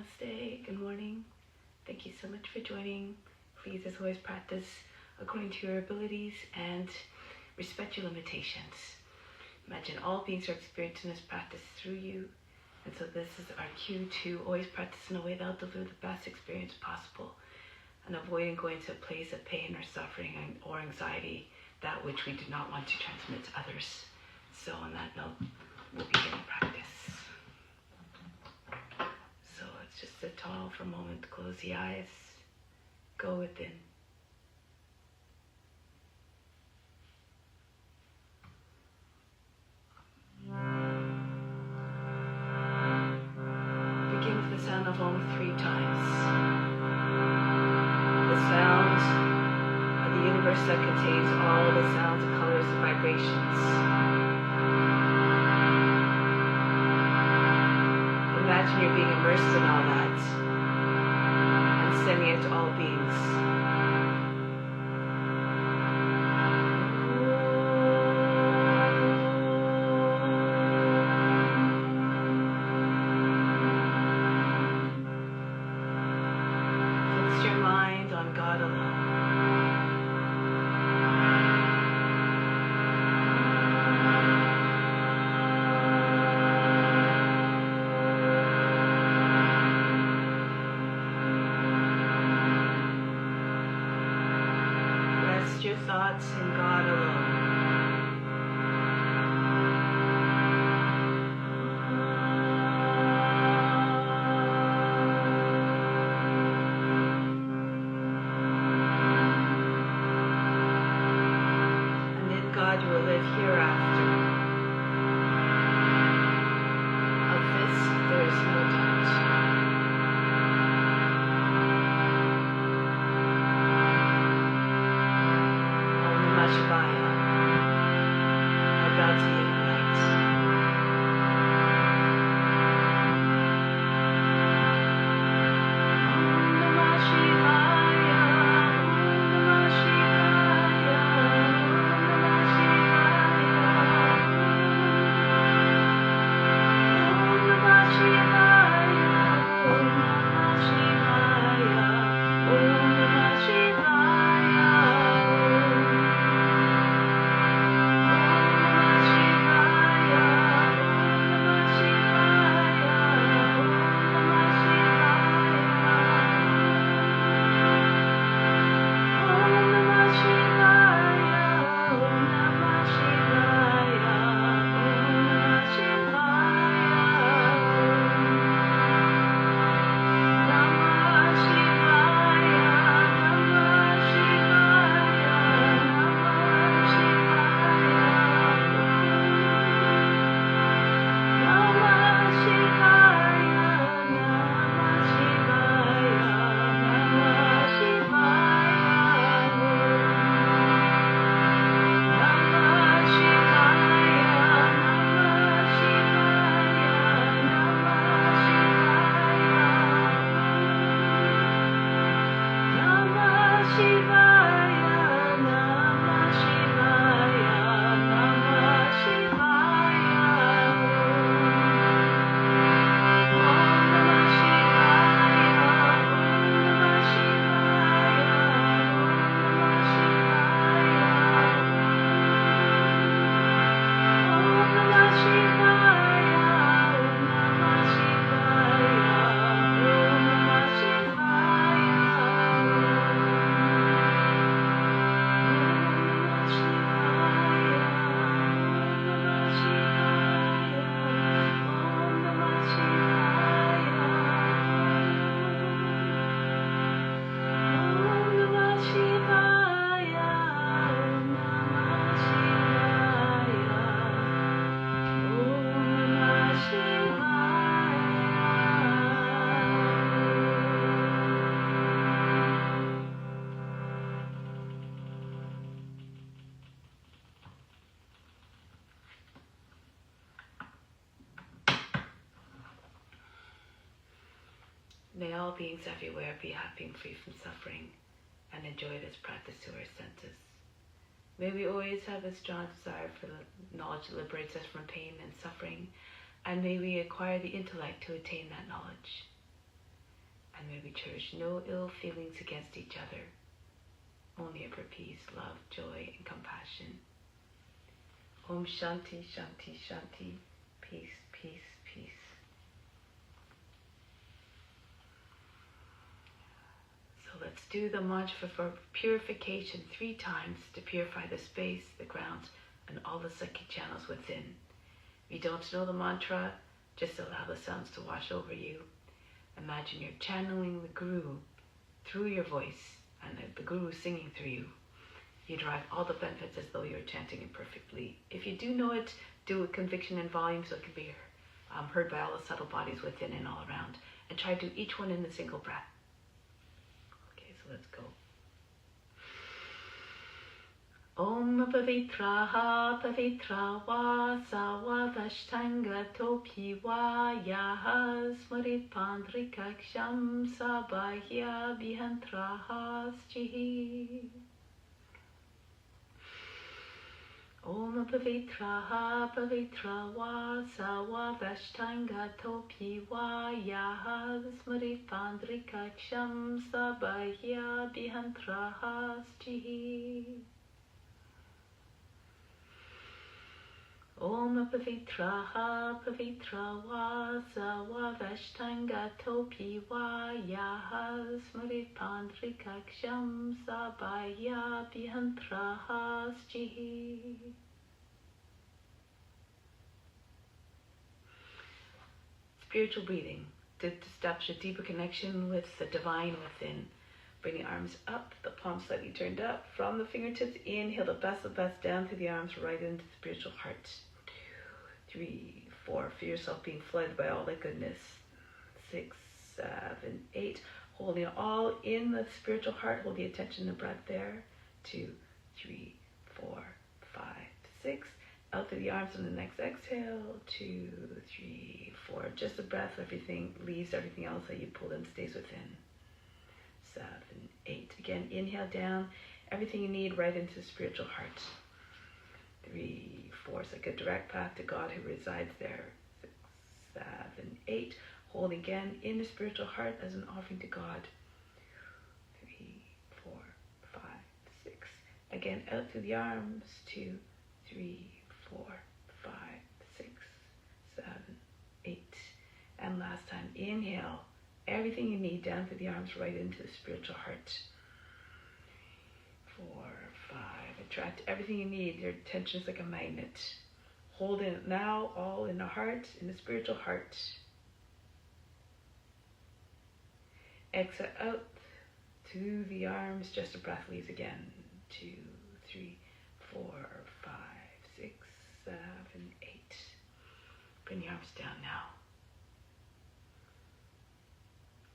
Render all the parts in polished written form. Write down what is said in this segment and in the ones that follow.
Namaste, good morning. Thank you so much for joining. Please, as always, practice according to your abilities and respect your limitations. Imagine all beings are experiencing this practice through you. And so this is our cue to always practice in a way that will deliver the best experience possible and avoiding going to a place of pain or suffering or anxiety, that which we do not want to transmit to others. So on that note, we'll begin practice. So let's just sit tall for a moment, close the eyes, go within. Begin with the sound of Om 3 times. The sound of the universe that contains all the sounds, colors, and vibrations. Imagine you're being immersed in all that and sending it to all beings. Fix your mind on God alone. Your thoughts in God alone. And in God you will live hereafter. Of this there is no doubt. Shivaya, about to ignite. Om Namah Shivaya, Om Namah Shivaya, Om Namah Shivaya, Om Namah Shivaya, Om Namah Shivaya, Om Namah Shivaya. May all beings everywhere be happy and free from suffering and enjoy this practice to our senses. May we always have a strong desire for the knowledge that liberates us from pain and suffering, and may we acquire the intellect to attain that knowledge. and may we cherish no ill feelings against each other, only ever peace, love, joy, and compassion. Om Shanti, Shanti, Shanti. Peace, peace, peace. So let's do the mantra for purification 3 times to purify the space, the ground, and all the psychic channels within. If you don't know the mantra, just allow the sounds to wash over you. Imagine you're channeling the Guru through your voice, and the Guru singing through you. You derive all the benefits as though you're chanting it perfectly. If you do know it, do it with conviction and volume so it can be heard by all the subtle bodies within and all around. And try to do each one in a single breath. Okay, so let's go. Om Pavitraha Pavitra Va Sawa Vashtanga Topi Va Yaha Smarit Pandrikaksham Sabahya Bihantraha Stihi. Om Pavitraha Pavitra Va Sawa Vashtanga Topi Va Yaha Smarit Pandrikaksham Sabahya Bihantraha Stihi. Om Pavitraha Pavitra Va Sawa Vashtanga Topi Va Yaha Smarit Pandrikaksham Sabhaya Bihantraha Stihi. Spiritual breathing to establish a deeper connection with the divine within. Bring the arms up, the palms slightly turned up. From the fingertips, inhale the best of best down through the arms right into the spiritual heart. 2, 3, 4. Feel yourself being flooded by all that goodness. 6, 7, 8. Holding it all in the spiritual heart. Hold the attention and the breath there. 2, 3, 4, 5, 6. Out through the arms on the next exhale. 2, 3, 4. Just the breath. Everything leaves, everything else that you pulled in stays within. 7, 8. Again, inhale down. Everything you need right into the spiritual heart. 3, 4. It's like a direct path to God who resides there. 6, 7, 8. Hold again in the spiritual heart as an offering to God. 3, 4, 5, 6. Again, out through the arms. 2, 3, 4, 5, 6, 7, 8. And last time, inhale. Everything you need down through the arms right into the spiritual heart. 4, 5. Attract everything you need. Your attention is like a magnet. Hold it now, all in the heart, in the spiritual heart. Exhale out through the arms. Just the breath leaves again. 2, 3, 4, 5, 6, 7, 8. Bring the arms down now.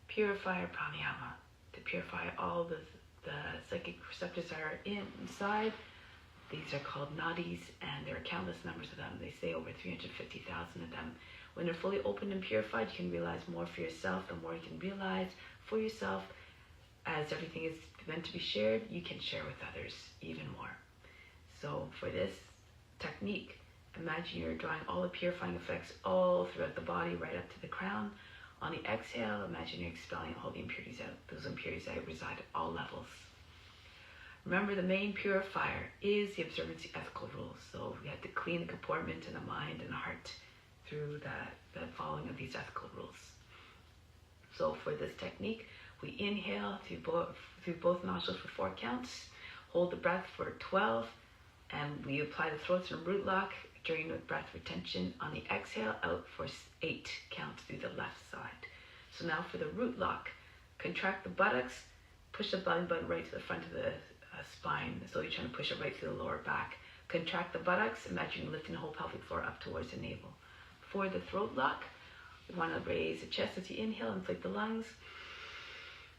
Purifier Pranayama, to purify all the psychic receptors that are inside. These are called nadis, and there are countless numbers of them. They say over 350,000 of them. When they're fully opened and purified, you can realize more for yourself. The more you can realize for yourself, as everything is meant to be shared, you can share with others even more. So for this technique, imagine you're drawing all the purifying effects all throughout the body, right up to the crown. On the exhale, imagine you're expelling all the impurities out. Those impurities that reside at all levels. Remember, the main purifier is the observance of ethical rules. So we have to clean the comportment and the mind and the heart through the following of these ethical rules. So for this technique, we inhale through both nostrils for 4 counts, hold the breath for 12, and we apply the throat and root lock during the breath retention. On the exhale, out for 8 counts through the left side. So now for the root lock, contract the buttocks, push the belly button right to the front of the spine, so you're trying to push it right through the lower back. Contract the buttocks, imagine lifting the whole pelvic floor up towards the navel. For the throat lock, we want to raise the chest as you inhale, inflate the lungs.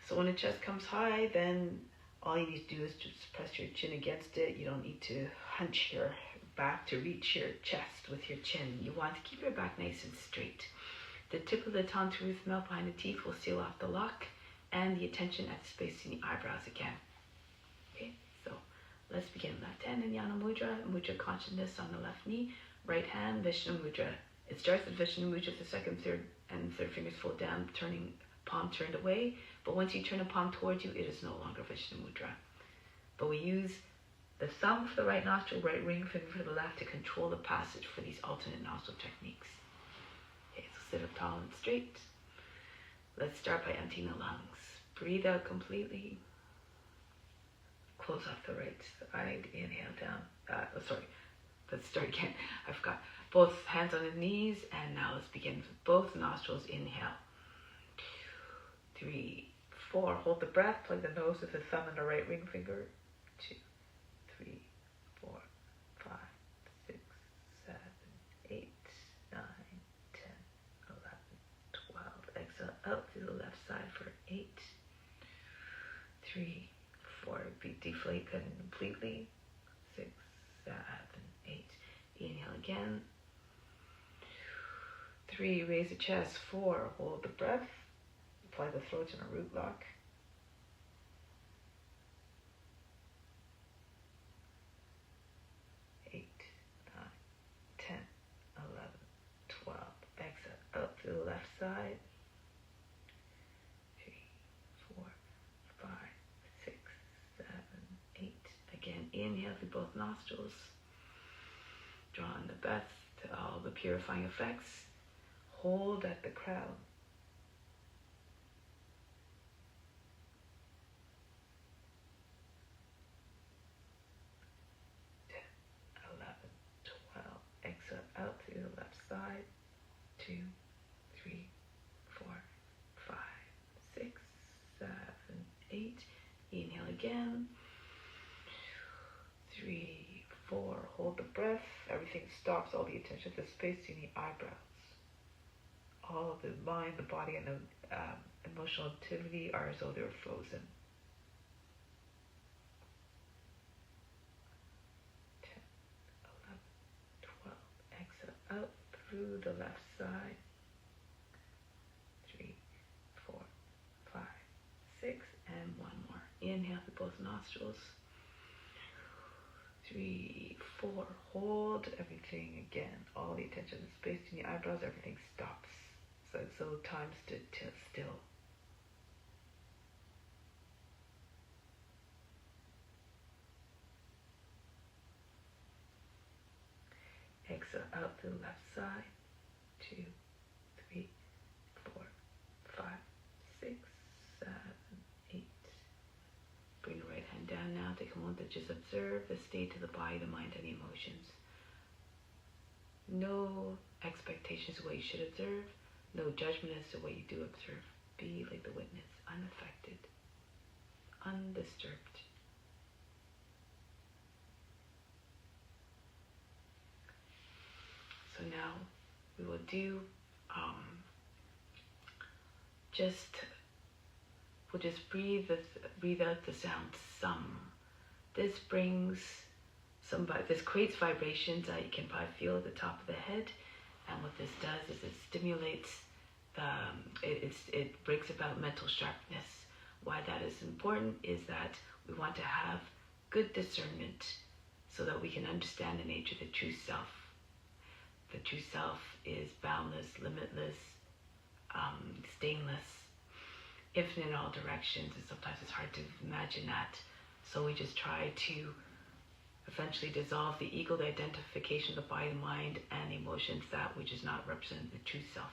So when the chest comes high, then all you need to do is just press your chin against it. You don't need to hunch your back to reach your chest with your chin. You want to keep your back nice and straight. The tip of the tongue to roof mouth behind the teeth will seal off the lock and the attention at the space in the eyebrows again. Okay, so let's begin. Left hand in Jnana Mudra, Mudra consciousness on the left knee. Right hand, Vishnu Mudra. It starts with Vishnu Mudra, the second, third, and third fingers fold down, turning palm turned away, but once you turn the palm towards you, it is no longer Vishnu Mudra. But we use the thumb for the right nostril, right ring finger for the left to control the passage for these alternate nostril techniques. Okay, so sit up tall and straight. Let's start by emptying the lungs. Breathe out completely. Close off the right side. Inhale down. Let's start again. I forgot. Both hands on the knees, and now let's begin with both nostrils. Inhale. 2, 3, 4. Hold the breath. Plug the nose with the thumb and the right ring finger. 2, 3, 4, 5, 6, 7, 8, 9, 10, 11, 12. Exhale out to the left side for 8, 3, 4. Deflate completely. 6, 7, 8. Inhale again. 3, raise the chest. 4, hold the breath. Apply the throat in a root lock. 8, 9, 10, 11, 12. Exhale up to the left side. 3, 4, 5, 6, 7, 8. Again, inhale through both nostrils. Draw in the breath to all the purifying effects. Hold at the crown. 10, 11, 12. Exhale out to the left side. 2, 3, 4, 5, 6, 7, 8. Inhale again. 3, 4. Hold the breath. Everything stops. All the attention to the space in the eyebrows. All of the mind, the body, and the emotional activity are as though they're frozen. 10, 11, 12. Exhale out through the left side. 3, 4, 5, 6, and one more. Inhale through both nostrils. 3, 4. Hold everything again. All the attention, the space in the eyebrows, everything stops. So time stood still. Exhale out to the left side. 2, 3, 4, 5, 6, 7, 8. Bring the right hand down now. Take a moment to just observe the state of the body, the mind, and the emotions. No expectations of what you should observe. No judgment as to what you do observe. Be like the witness, unaffected, undisturbed. So now we will do we'll just breathe out the sound sum. This brings this creates vibrations that you can probably feel at the top of the head. And what this does is it stimulates, it brings about mental sharpness. Why that is important is that we want to have good discernment so that we can understand the nature of the true self. The true self is boundless, limitless, stainless, infinite in all directions, and sometimes it's hard to imagine that. So we just try to eventually dissolve the ego, the identification of the body, mind, and emotions, that which is not representing the true self.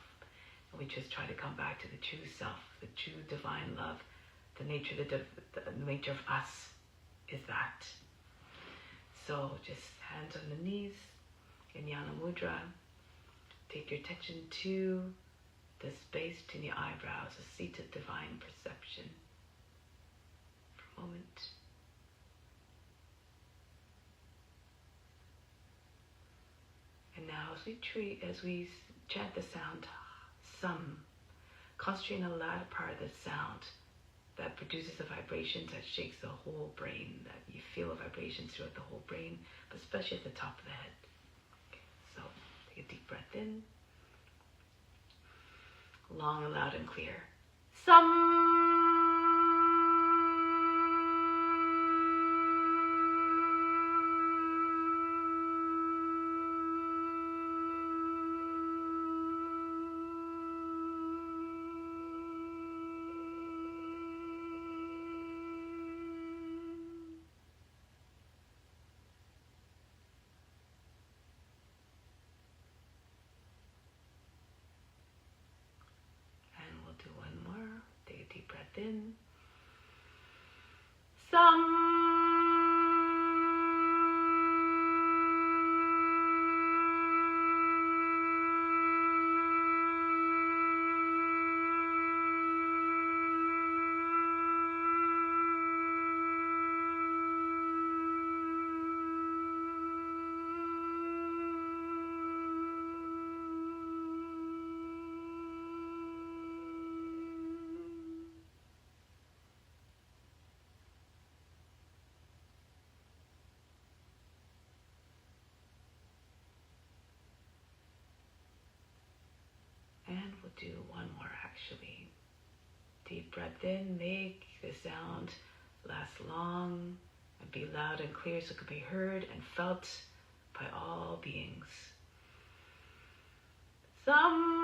And we just try to come back to the true self, the true divine love. The nature of us is that. So just hands on the knees in Jnana Mudra. Take your attention to the space between the eyebrows, a seat of divine perception. For a moment. And now as we chant the sound sum, concentrate on the latter part of the sound that produces the vibrations that shakes the whole brain, that you feel the vibrations throughout the whole brain, but especially at the top of the head. Okay, so take a deep breath in, long and loud and clear. Sum. Deep breath in. Some. And we'll do one more actually. Deep breath in, make the sound last long and be loud and clear so it can be heard and felt by all beings. Some.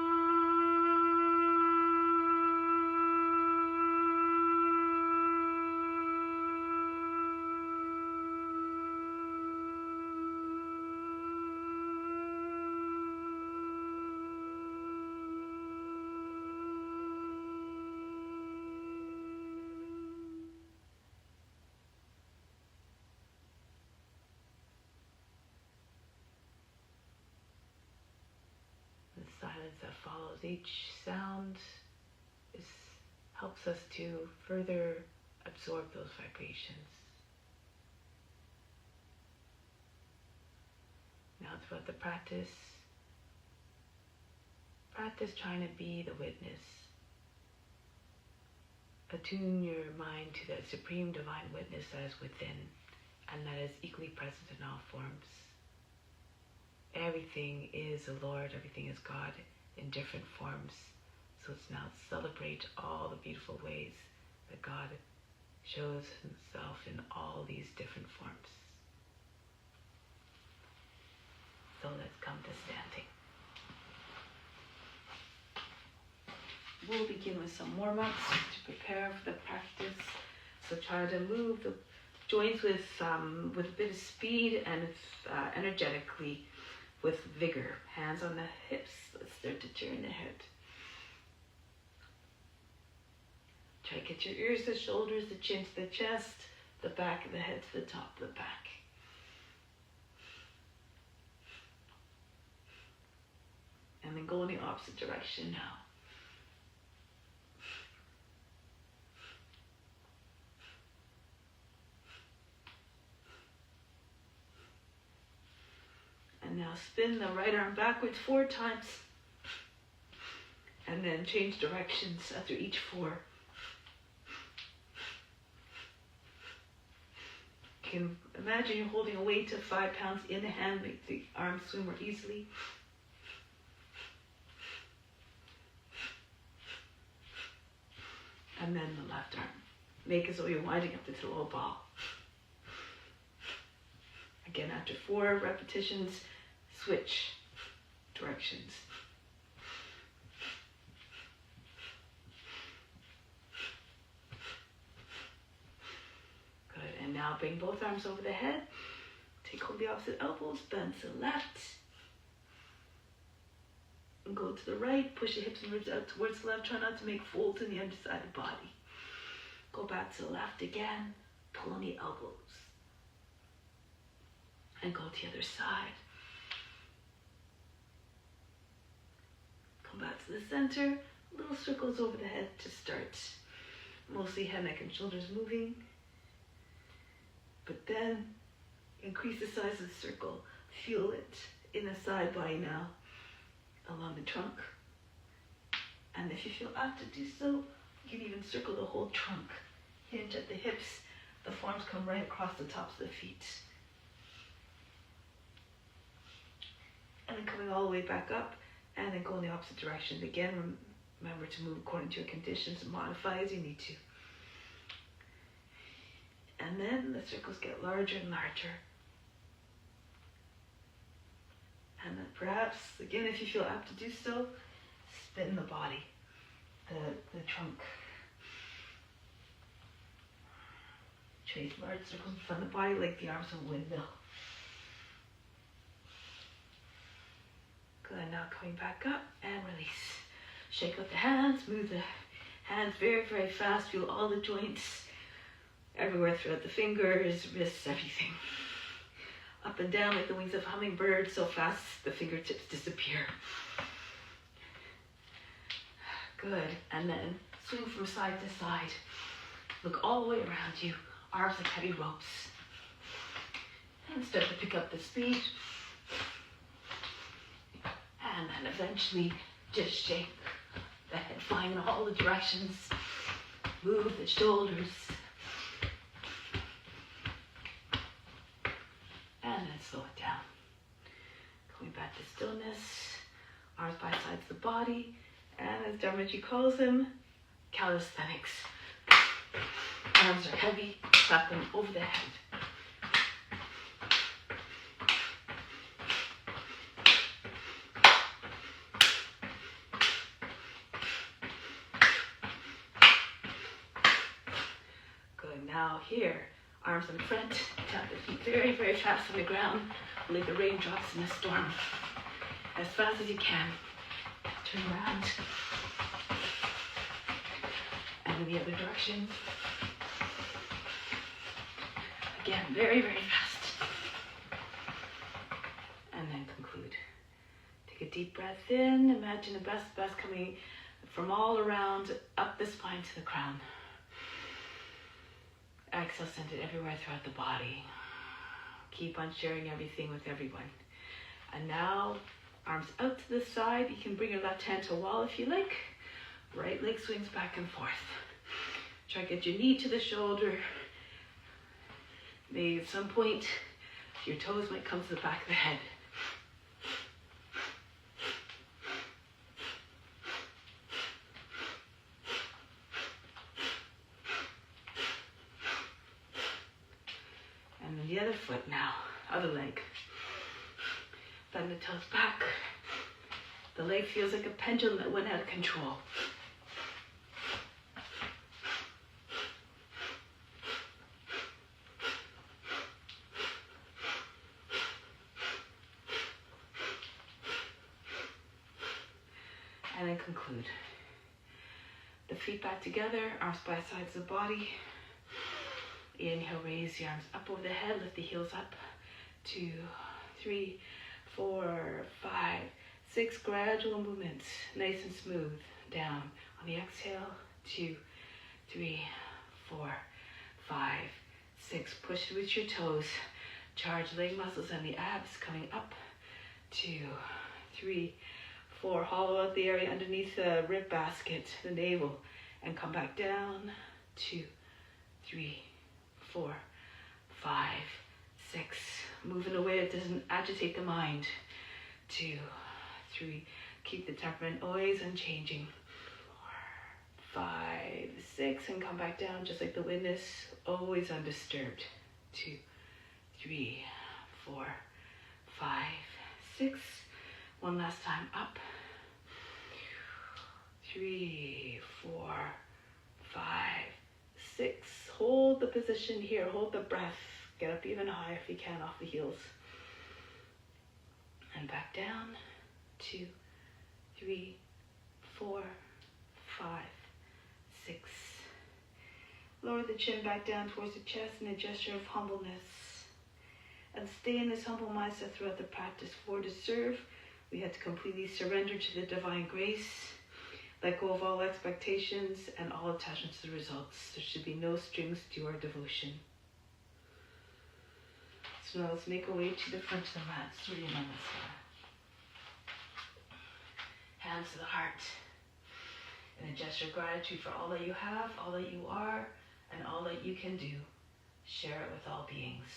The silence that follows each sound helps us to further absorb those vibrations. Now throughout the practice trying to be the witness. Attune your mind to that supreme divine witness that is within and that is equally present in all forms. Everything is the Lord, everything is God in different forms. So let's now celebrate all the beautiful ways that God shows himself in all these different forms. So let's come to standing. We'll begin with some warm-ups to prepare for the practice. So try to move the joints with a bit of speed and energetically, with vigor. Hands on the hips. Let's start to turn the head. Try to get your ears to the shoulders, the chin to the chest, the back of the head to the top of the back. And then go in the opposite direction now. And now spin the right arm backwards 4 times. And then change directions after each 4. You can imagine you're holding a weight of 5 pounds in the hand, make the arm swim more easily. And then the left arm. Make as though you're winding up into a little ball. Again, after 4 repetitions, switch directions. Good, and now bring both arms over the head. Take hold of the opposite elbows, bend to the left. And go to the right, push the hips and ribs out towards the left. Try not to make folds in the underside of the body. Go back to the left again, pull on the elbows. And go to the other side. Come back to the center. Little circles over the head to start. Mostly head, neck, and shoulders moving. But then increase the size of the circle. Feel it in the side body now, along the trunk. And if you feel apt to do so, you can even circle the whole trunk. Hinge at the hips. The forearms come right across the tops of the feet. And then coming all the way back up, and then go in the opposite direction. Again, remember to move according to your conditions and modify as you need to. And then the circles get larger and larger. And then perhaps, again, if you feel apt to do so, spin the body, the trunk. Chase large circles in front of the body like the arms of a windmill. Good, now coming back up and release. Shake out the hands, move the Hands very, very fast. Feel all the joints everywhere throughout the fingers, wrists, everything. Up and down like the wings of hummingbirds, so fast the fingertips disappear. Good. And then swing from side to side. Look all the way around you. Arms like heavy ropes. And start to pick up the speed. And then eventually just shake the head, flying in all the directions. Move the shoulders. And then slow it down. Coming back to stillness. Arms by sides of the body. And as Dharmaji calls them, calisthenics. Arms are heavy, clap them over the head. Good, now here, arms in front, tap the feet very, very fast on the ground, like the raindrops in a storm. As fast as you can. Turn around. And in the other direction. Again, very, very fast. And then conclude. Take a deep breath in. Imagine the best coming from all around, up the spine to the crown. Exhale, send it everywhere throughout the body. Keep on sharing everything with everyone. And now, arms out to the side. You can bring your left hand to a wall if you like. Right leg swings back and forth. Try to get your knee to the shoulder. Maybe at some point, your toes might come to the back of the head. And then the other foot now, other leg. Bend the toes back. The leg feels like a pendulum that went out of control. And then conclude. The feet back together, arms by sides of the body. Inhale, raise the arms up over the head, lift the heels up. 2, 3, 4, 5, 6 gradual movements, nice and smooth, down. On the exhale, 2, 3, 4, 5, 6. Push with your toes. Charge leg muscles and the abs coming up. 2, 3, 4. Hollow out the area underneath the rib basket, the navel, and come back down. 2, 3, 4, 5, 6. Move in a way that doesn't agitate the mind. 2, 3. Keep the temperament always unchanging. 4, 5, 6. And come back down just like the witness, always undisturbed. 2, 3, 4, 5, 6. One last time. Up. 3, 4, 5, 6. Hold the position here. Hold the breath. Get up even higher if you can off the heels. And back down. 2, 3, 4, 5, 6. Lower the chin back down towards the chest in a gesture of humbleness. And stay in this humble mindset throughout the practice. For to serve, we have to completely surrender to the divine grace. Let go of all expectations and all attachments to the results. There should be no strings to our devotion. So now let's make our way to the front of the mat. Surya Namaskar. Hands to the heart. In a gesture of gratitude for all that you have, all that you are, and all that you can do. Share it with all beings.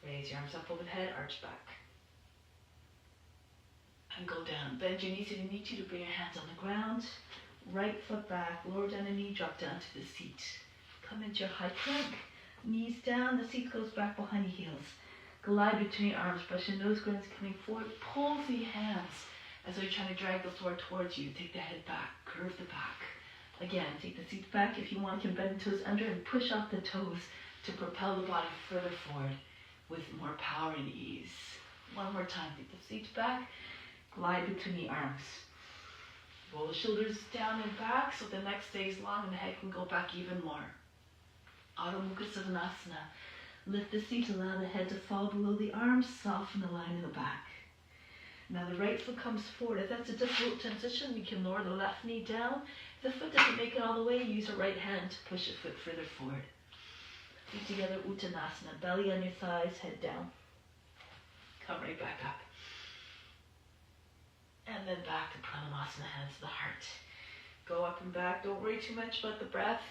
Raise your arms up over the head, arch back. And go down. Bend your knees if you need to bring your hands on the ground. Right foot back, lower down the knee, drop down to the seat. Come into your high plank. Knees down, the seat goes back behind your heels. Glide between your arms, brush your nose grins coming forward. Pull through your hands as though you're trying to drag the floor towards you. Take the head back, curve the back. Again, take the seat back. If you want, you can bend the toes under and push off the toes to propel the body further forward with more power and ease. One more time, take the seat back. Glide between the arms. Roll the shoulders down and back so the neck stays long and the head can go back even more. Adho Mukha Savasana. Lift the seat, allow the head to fall below the arms, soften the line in the back. Now the right foot comes forward. If that's a difficult transition, we can lower the left knee down. If the foot doesn't make it all the way, use the right hand to push the foot further forward. Feet together, Uttanasana. Belly on your thighs, head down. Come right back up. And then back to Pranayama, hands to the heart. Go up and back. Don't worry too much about the breath.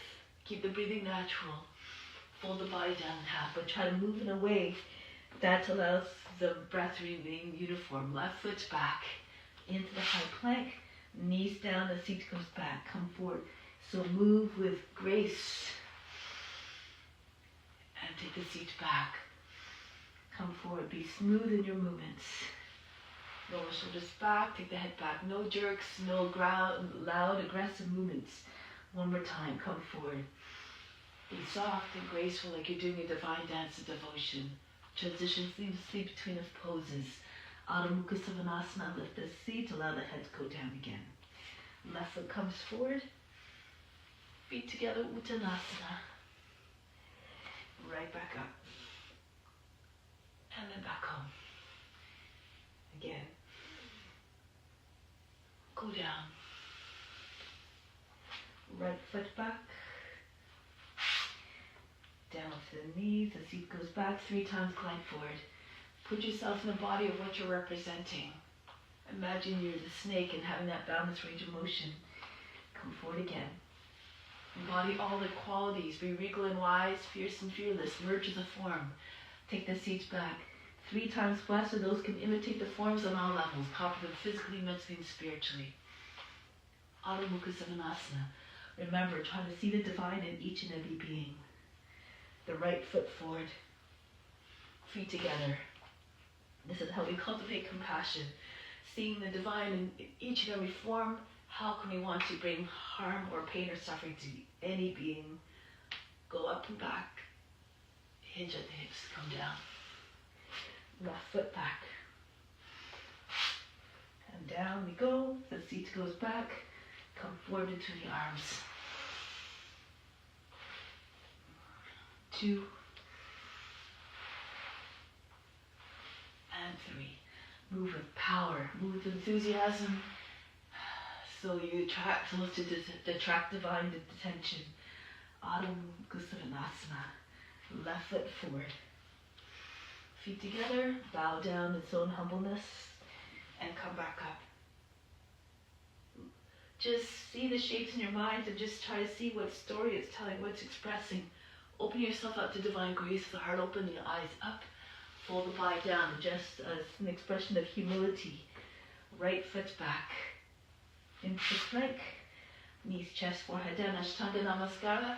Keep the breathing natural. Fold the body down in half, but try to move in a way that allows the breath to remain uniform. Left foot's back into the high plank. Knees down, the seat comes back. Come forward. So move with grace. And take the seat back. Come forward. Be smooth in your movements. Roll the shoulders back. Take the head back. No jerks, no loud, aggressive movements. One more time. Come forward. Be soft and graceful like you're doing a divine dance of devotion. Transition seamlessly between the poses. Adho Mukha Savasana. Lift the seat. Allow the head to go down again. Left foot comes forward. Feet together. Uttanasana. Right back up. And then back home. Again. Go down. Right foot back. Down to the knees. The seat goes back 3 times. Glide forward. Put yourself in the body of what you're representing. Imagine you're the snake and having that balanced range of motion. Come forward again. Embody all the qualities. Be regal and wise, fierce and fearless. Merge with the form. Take the seats back. 3 times flat so those can imitate the forms on all levels. Copy them physically, mentally, and spiritually. Adho Mukha Savasana. Remember, try to see the divine in each and every being. The right foot forward. Feet together. This is how we cultivate compassion. Seeing the divine in each and every form. How can we want to bring harm or pain or suffering to any being? Go up and back. Hinge at the hips. Come down. Left foot back. And down we go. The seat goes back. Come forward between the arms. 2. And 3. Move with power. Move with enthusiasm. So you attract souls to attract divine attention. Adho Mukha Savasana. Left foot forward. Feet together. Bow down in its own humbleness. And come back up. Just see the shapes in your mind and just try to see what story it's telling, what it's expressing. Open yourself up to divine grace, the heart open, the eyes up. Fold the body down, just as an expression of humility. Right foot back. Into the plank. Knees, chest, forehead down. Ashtanga Namaskara.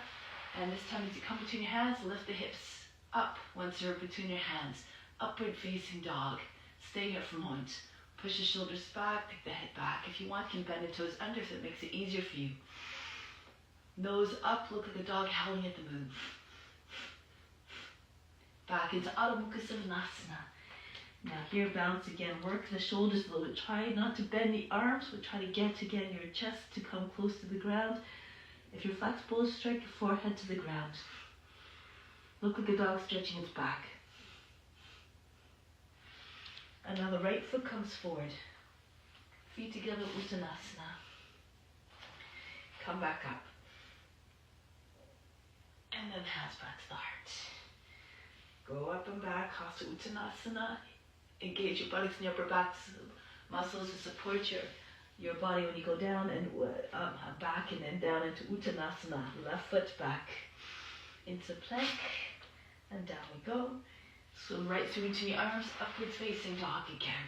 And this time as you come between your hands, lift the hips up. One serve between your hands. Upward facing dog. Stay here for a moment. Push the shoulders back, take the head back. If you want, you can bend the toes under so it makes it easier for you. Nose up, look like a dog howling at the moon. Back into Adho Mukha Savasana. Now here, balance again. Work the shoulders a little bit. Try not to bend the arms, but try to get again your chest to come close to the ground. If you're flexible, strike your forehead to the ground. Look like a dog stretching its back. And now the right foot comes forward. Feet together, Uttanasana. Come back up. And then hands back to the heart. Go up and back, Hasta Uttanasana. Engage your buttocks and your upper back muscles to support your body when you go down and back and then down into Uttanasana. Left foot back into plank. And down we go. Swim right through into your arms, upward facing dog again.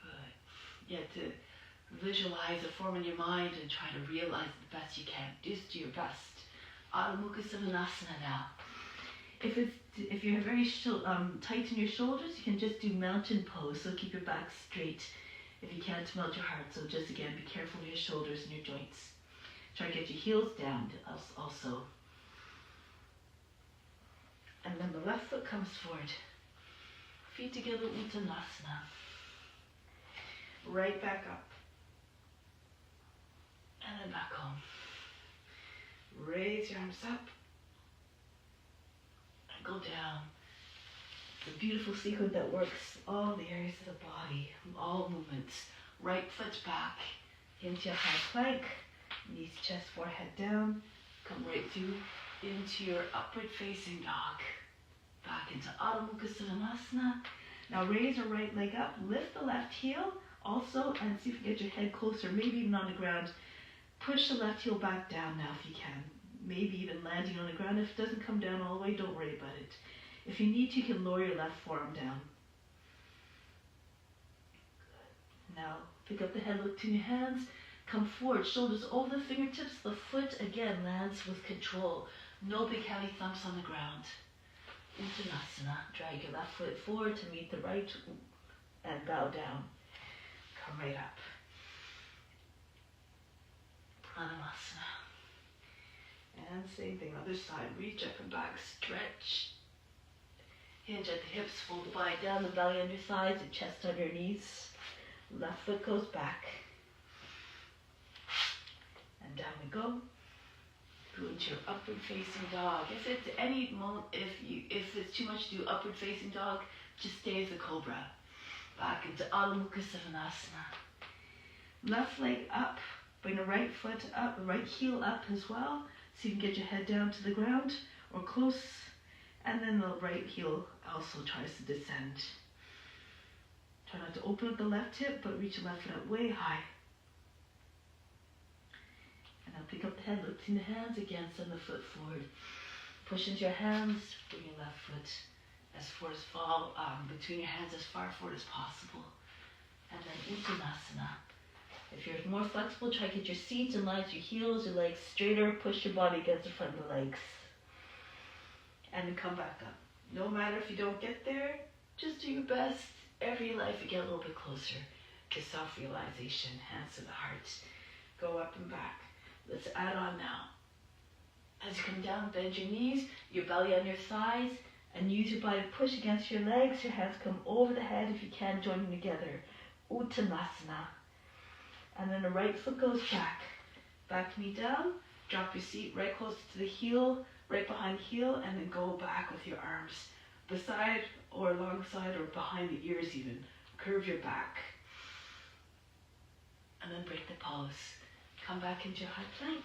Good. You have to visualize a form in your mind and try to realize it the best you can. Just do your best. Adho Mukha Savasana now. If you're very tight in your shoulders, you can just do mountain pose, so keep your back straight. If you can't, melt your heart, so just again, be careful with your shoulders and your joints. Try to get your heels down also. And then the left foot comes forward. Feet together, Uttanasana. Right back up. And then back home. Raise your arms up. And go down. It's a beautiful sequence that works all the areas of the body, all movements. Right foot back into your high plank. Knees, chest, forehead down. Come right through into your upward facing dog. Back into Adho Mukha Svanasana. Now raise your right leg up. Lift the left heel also, and see if you can get your head closer, maybe even on the ground. Push the left heel back down now if you can. Maybe even landing on the ground. If it doesn't come down all the way, don't worry about it. If you need to, you can lower your left forearm down. Good. Now pick up the head, look to your hands. Come forward, shoulders over the fingertips. The foot again lands with control. No big heavy thumps on the ground. Uttanasana. Drag your left foot forward to meet the right and bow down. Come right up. Pranayama. And same thing, other side. Reach up and back, stretch. Hinge at the hips, fold the body down, the belly on your sides, the chest on your knees. Left foot goes back. And down we go. Go into your upward facing dog. If it's any moment, if it's too much to do upward facing dog, just stay as a cobra. Back into Adho Mukha Svanasana. Left leg up. Bring the right foot up, the right heel up as well, so you can get your head down to the ground or close, and then the right heel also tries to descend. Try not to open up the left hip, but reach the left foot up way high. And now pick up the head, lift in the hands again, send the foot forward. Push into your hands, bring your left foot as far as between your hands as far forward as possible. And then Uttanasana. If you're more flexible, try to get your seat in line with your heels, your legs straighter, push your body against the front of the legs. And then come back up. No matter if you don't get there, just do your best. Every life you get a little bit closer to self-realization, hands to the heart. Go up and back. Let's add on now. As you come down, bend your knees, your belly on your thighs, and use your body to push against your legs. Your hands come over the head if you can, join them together. Uttanasana. And then the right foot goes back. Back knee down. Drop your seat right close to the heel, right behind the heel, and then go back with your arms beside or alongside or behind the ears even. Curve your back. And then break the pose. Come back into your high plank.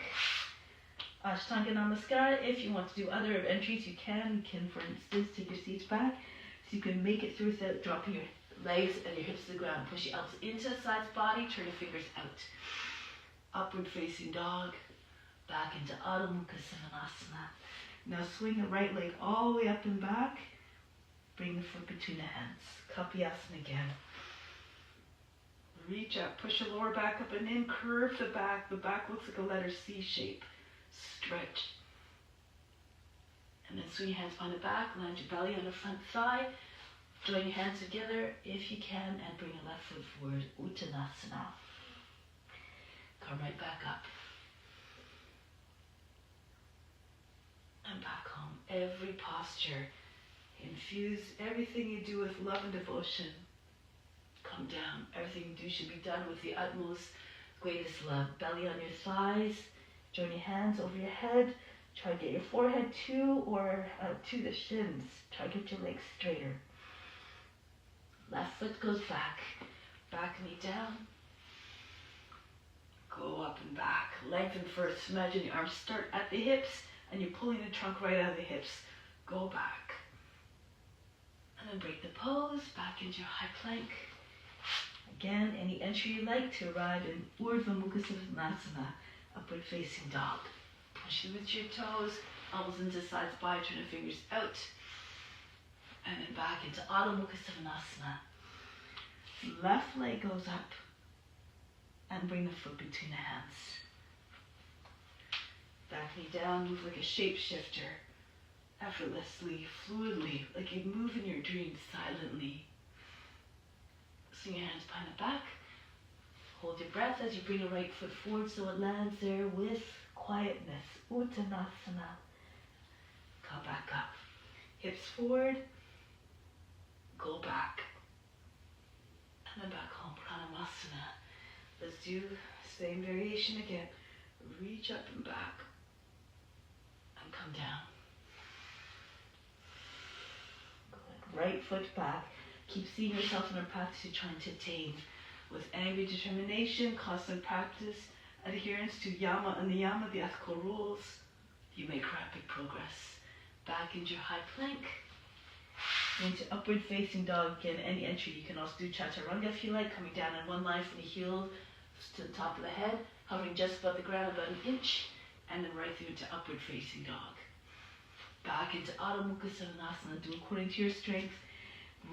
Ashtanga Namaskara. If you want to do other entries, you can. You can, for instance, take your seats back so you can make it through without dropping your legs and your hips to the ground. Push your elbows into the sides body, turn your fingers out. Upward facing dog. Back into Adho Mukha Svanasana. Now swing the right leg all the way up and back. Bring the foot between the hands. Kapyasana again. Reach up, push your lower back up and in, curve the back. The back looks like a letter C shape. Stretch. And then swing your hands behind the back, land your belly on the front thigh. Join your hands together if you can and bring your left foot forward. Uttanasana. Come right back up. And back home. Every posture. Infuse everything you do with love and devotion. Come down. Everything you do should be done with the utmost, greatest love. Belly on your thighs. Join your hands over your head. Try to get your forehead to or to the shins. Try to get your legs straighter. Left foot goes back. Back knee down. Go up and back. Lengthen first. Imagine your arms start at the hips and you're pulling the trunk right out of the hips. Go back. And then break the pose. Back into your high plank. Again, any entry you like to arrive in Urdhva Mukha Svanasana, upward facing dog. Push in with your toes, elbows into sides body, turn the fingers out. And then back into Adho Mukha Svanasana. Left leg goes up and bring the foot between the hands. Back knee down, move like a shapeshifter. Effortlessly, fluidly, like you move in your dreams silently. Swing your hands behind the back. Hold your breath as you bring your right foot forward so it lands there with quietness. Uttanasana. Come back up. Hips forward. Go back. And then back home. Pranayama. Let's do the same variation again. Reach up and back. And come down. Good. Right foot back. Keep seeing yourself in a practice you're trying to attain. With angry determination, constant practice, adherence to yama and niyama, the ethical rules, you make rapid progress. Back into your high plank. Into upward facing dog. Again, any entry. You can also do chaturanga if you like, coming down in one line from the heel to the top of the head, hovering just above the ground about an inch, and then right through into upward facing dog. Back into Adho Mukha Svanasana. Do according to your strength.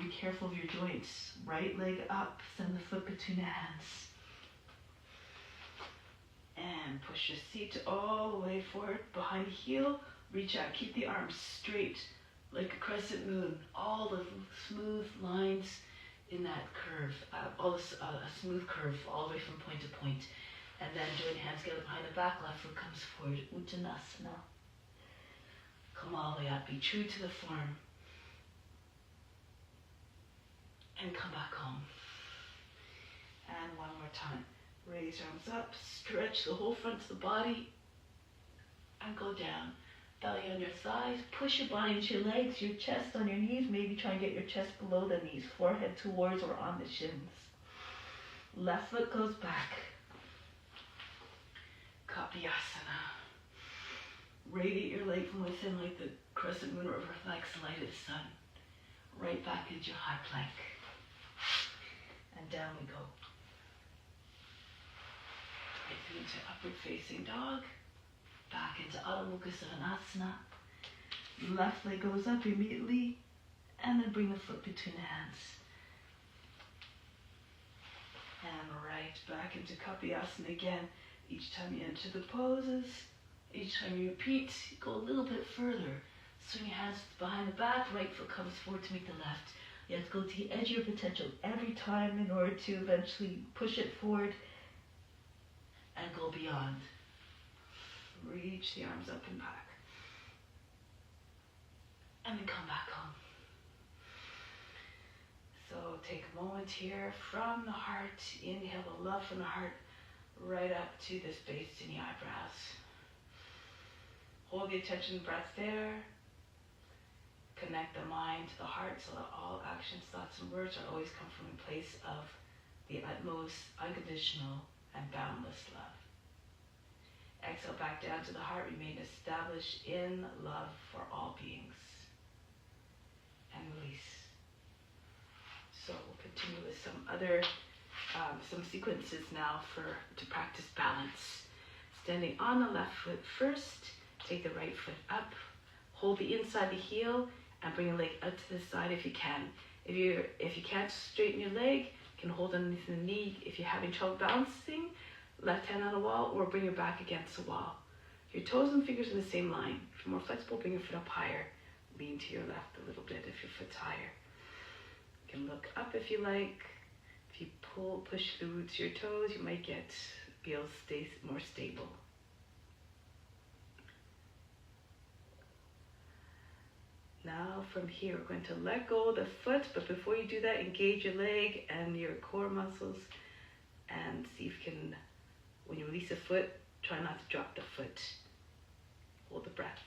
Be careful of your joints. Right leg up, send the foot between the hands. And push your seat all the way forward behind the heel. Reach out, keep the arms straight like a crescent moon. All the smooth lines in that curve, a smooth curve all the way from point to point. And then join hands together behind the back, left foot comes forward, Uttanasana. Come all the way up, be true to the form. And come back home. And one more time. Raise your arms up, stretch the whole front of the body, and go down. Belly on your thighs, push your body into your legs, your chest on your knees. Maybe try and get your chest below the knees, forehead towards or on the shins. Left foot goes back. Kapiyasana. Radiate your leg from within like the crescent moon or reflects the light of the sun. Right back into your high plank. And down we go. Right into upward facing dog. Back into Adho Mukha Svanasana. Left leg goes up immediately. And then bring the foot between the hands. And right back into Kapiyasana again. Each time you enter the poses, each time you repeat, you go a little bit further. Swing your hands behind the back, right foot comes forward to meet the left. You have to go to the edge of your potential every time in order to eventually push it forward and go beyond. Reach the arms up and back. And then come back home. So take a moment here from the heart. Inhale the love from the heart right up to the space in the eyebrows. Hold the attention breath there. Connect the mind to the heart so that all actions, thoughts, and words are always come from a place of the utmost unconditional and boundless love. Exhale back down to the heart. Remain established in love for all beings. And release. So we'll continue with some other, some sequences now to practice balance. Standing on the left foot first, take the right foot up, hold the inside of the heel, and bring your leg out to the side if you can. If you can't straighten your leg, you can hold underneath the knee. If you're having trouble balancing, left hand on the wall, or bring your back against the wall. Your toes and fingers in the same line. If you're more flexible, bring your foot up higher. Lean to your left a little bit if your foot's higher. You can look up if you like. If you push the roots of your toes, you might feel more stable. Now from here, we're going to let go of the foot, but before you do that, engage your leg and your core muscles and see if you can, when you release the foot, try not to drop the foot. Hold the breath.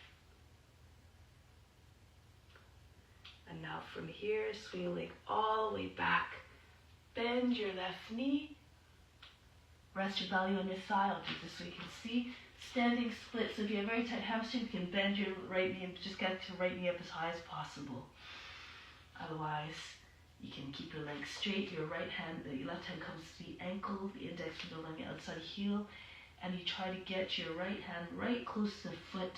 And now from here, swing your leg all the way back. Bend your left knee. Rest your belly on your thigh. I'll do this so you can see. Standing split, so if you have very tight hamstring, you can bend your right knee and just get your right knee up as high as possible. Otherwise, you can keep your legs straight. Your left hand comes to the ankle, the index finger on the outside heel, and you try to get your right hand right close to the foot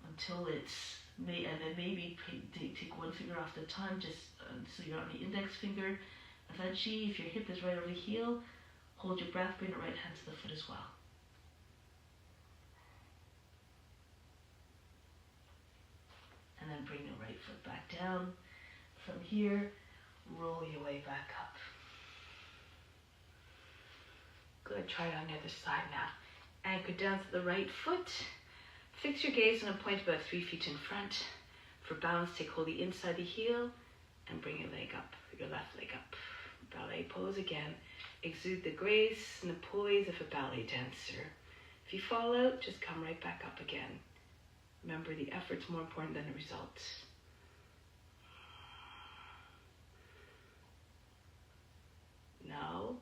until and then maybe take one finger off at a time, just so you're on the index finger. Eventually, if your hip is right over the heel, hold your breath, bring the right hand to the foot as well. And then bring the right foot back down. From here, roll your way back up. Good, try it on the other side now. Anchor down to the right foot. Fix your gaze on a point about 3 feet in front. For balance, take hold of the inside of the heel and bring your leg up, your left leg up. Ballet pose again. Exude the grace and the poise of a ballet dancer. If you fall out, just come right back up again. Remember, the effort's more important than the results. Now,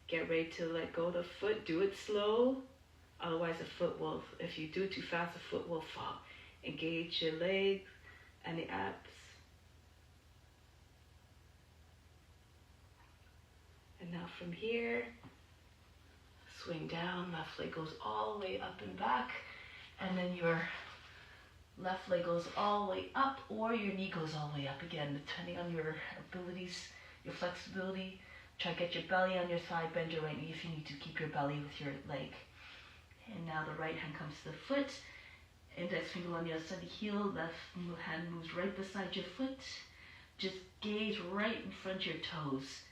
get ready to let go of the foot. Do it slow. Otherwise, the foot will, if you do it too fast, the foot will fall. Engage your legs and the abs. And now from here, swing down. Left leg goes all the way up and back. And then your left leg goes all the way up, or your knee goes all the way up again, depending on your abilities, your flexibility. Try to get your belly on your thigh, bend your right knee if you need to, keep your belly with your leg. And now the right hand comes to the foot, index finger on the other side of the heel, left hand moves right beside your foot. Just gaze right in front of your toes.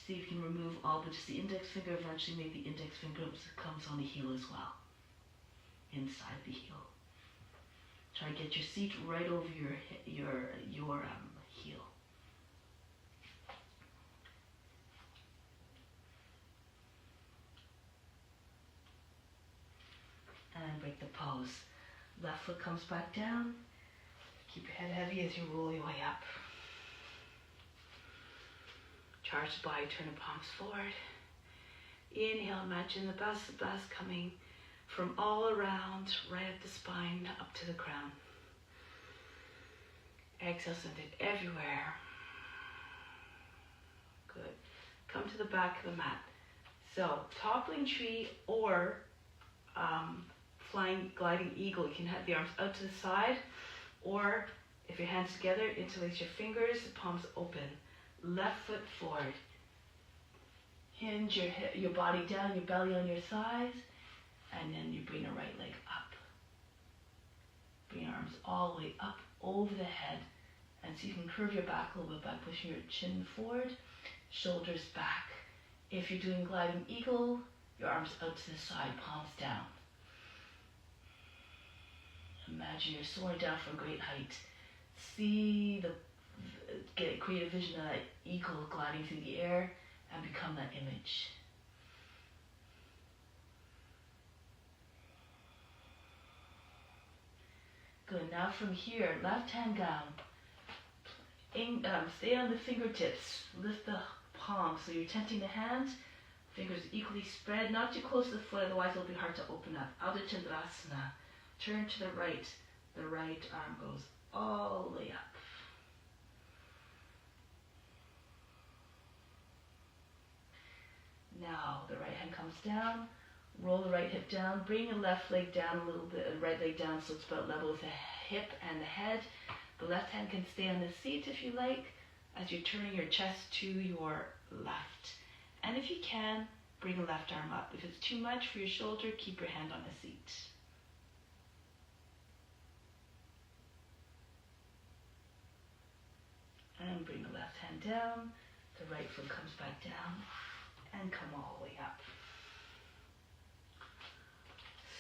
See if you can remove all, but just the index finger, eventually maybe the index finger comes on the heel as well, inside the heel. Try to get your seat right over your heel. And break the pose. Left foot comes back down. Keep your head heavy as you roll your way up. Charge the body, turn the palms forward. Inhale, imagine the blast coming from all around, right up the spine, up to the crown. Exhale, send it everywhere. Good. Come to the back of the mat. So, toppling tree or flying, gliding eagle. You can have the arms out to the side, or if your hands together, interlace your fingers, the palms open. Left foot forward. Hinge your body down, your belly on your thighs, and then you bring the right leg up. Bring your arms all the way up over the head, and so you can curve your back a little bit by pushing your chin forward, shoulders back. If you're doing gliding eagle, your arms out to the side, palms down. Imagine you're soaring down from great height. Create a vision of that eagle gliding through the air and become that image. Good. Now from here, left hand down. Stay on the fingertips. Lift the palms. So you're tenting the hands. Fingers equally spread. Not too close to the foot, otherwise it'll be hard to open up. Ardha Chandrasana. Turn to the right. The right arm goes all the way up. Now the right hand comes down. Roll the right hip down. Bring the left leg down a little bit, right leg down so it's about level with the hip and the head. The left hand can stay on the seat if you like, as you're turning your chest to your left. And if you can, bring the left arm up. If it's too much for your shoulder, keep your hand on the seat. And bring the left hand down. The right foot comes back down. And come all the way up.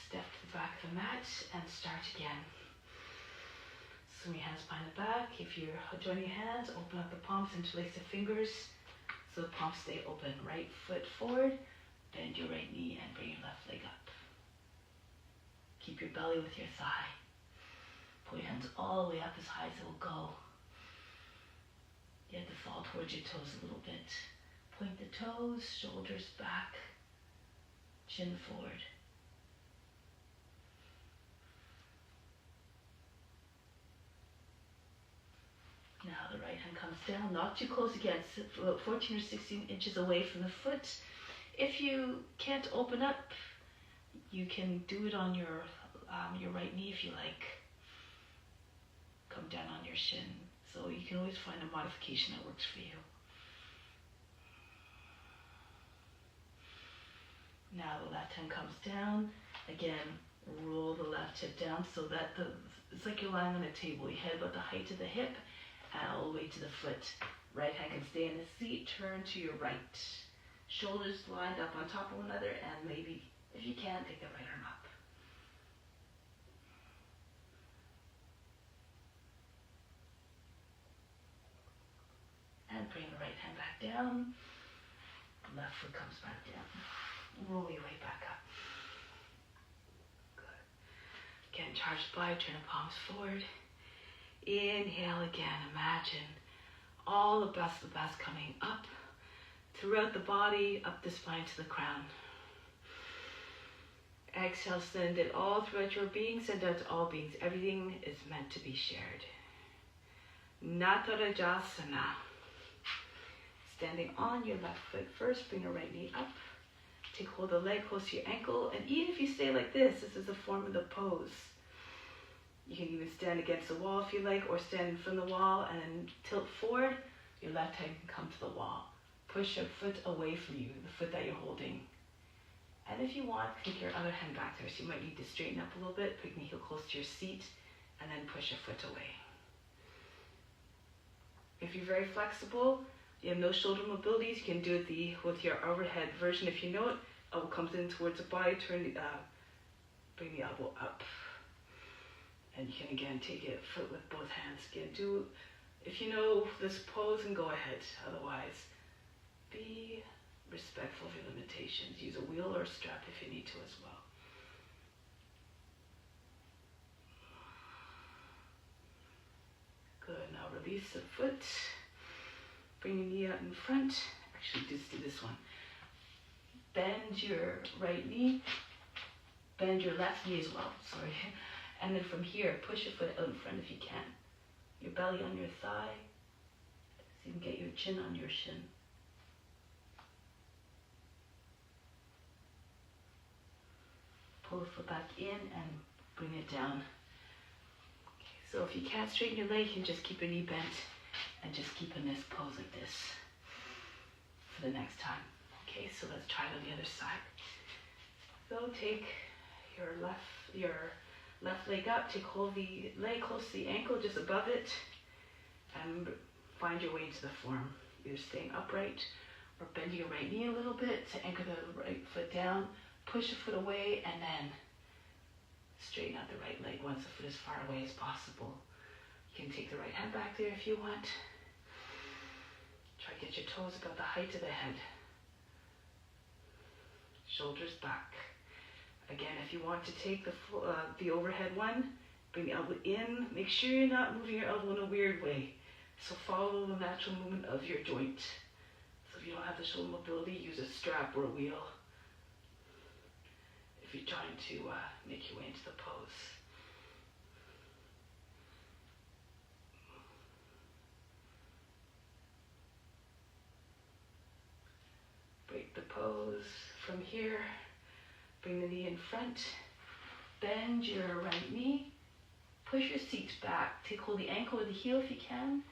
Step to the back of the mat and start again. Swing your hands behind the back. If you're joining your hands, open up the palms, interlace the fingers so the palms stay open. Right foot forward, bend your right knee and bring your left leg up. Keep your belly with your thigh. Pull your hands all the way up as high as it will go. You have to fall towards your toes a little bit. Point the toes, shoulders back, chin forward. Now the right hand comes down, not too close again, 14 or 16 inches away from the foot. If you can't open up, you can do it on your right knee if you like. Come down on your shin. So you can always find a modification that works for you. Now the left hand comes down. Again, roll the left hip down so that it's like you're lying on a table. Your head about the height of the hip and all the way to the foot. Right hand can stay in the seat. Turn to your right. Shoulders lined up on top of one another, and maybe, if you can, take the right arm up. And bring the right hand back down. Left foot comes back down. Roll your way back up. Again, charge the body, turn the palms forward. Inhale again, imagine all the best coming up throughout the body, up the spine to the crown. Exhale, send it all throughout your being, send out to all beings. Everything is meant to be shared. Natarajasana. Standing on your left foot first, bring your right knee up. Take hold of the leg close to your ankle, and even if you stay like this is the form of the pose. You can even stand against the wall if you like, or stand in front of the wall and then tilt forward. Your left hand can come to the wall. Push your foot away from you, the foot that you're holding. And if you want, take your other hand back there. So you might need to straighten up a little bit, bring the heel close to your seat, and then push your foot away. If you're very flexible, you have no shoulder mobilities, you can do it with your overhead version. If you know it, elbow comes in towards the body, bring the elbow up. And you can again take it foot with both hands. Again, if you know this pose, and go ahead. Otherwise, be respectful of your limitations. Use a wheel or a strap if you need to as well. Good, now release the foot. Bring your knee out in front. Actually, just do this one. Bend your right knee. Bend your left knee as well, sorry. And then from here, push your foot out in front if you can. Your belly on your thigh. So you can get your chin on your shin. Pull the foot back in and bring it down. Okay, so if you can't straighten your leg, you can just keep your knee bent and just keep in this pose like this for the next time. Okay, so let's try it on the other side. So take your left leg up, take hold of the leg close to the ankle, just above it, and find your way into the form. Either staying upright or bending your right knee a little bit to anchor the right foot down, push the foot away, and then straighten out the right leg once the foot is far away as possible. You can take the right hand back there if you want. Try to get your toes about the height of the head. Shoulders back. Again, if you want to take the overhead one, bring the elbow in. Make sure you're not moving your elbow in a weird way. So follow the natural movement of your joint. So if you don't have the shoulder mobility, use a strap or a wheel if you're trying to make your way into the pose. Break the pose from here. Bring the knee in front. Bend your right knee. Push your seat back. Take hold of the ankle or the heel if you can.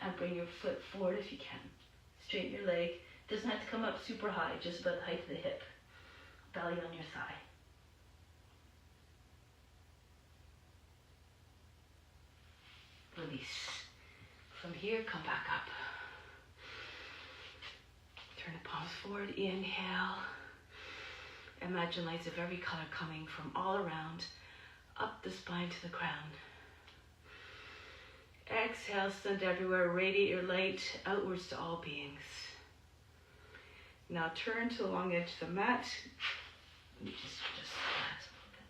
And bring your foot forward if you can. Straighten your leg. Doesn't have to come up super high, just about the height of the hip. Belly on your thigh. Release. From here, come back up. Turn the palms forward. Inhale. Imagine lights of every color coming from all around, up the spine to the crown. Exhale, send everywhere, radiate your light outwards to all beings. Now turn to the long edge of the mat. Let me just relax a little bit.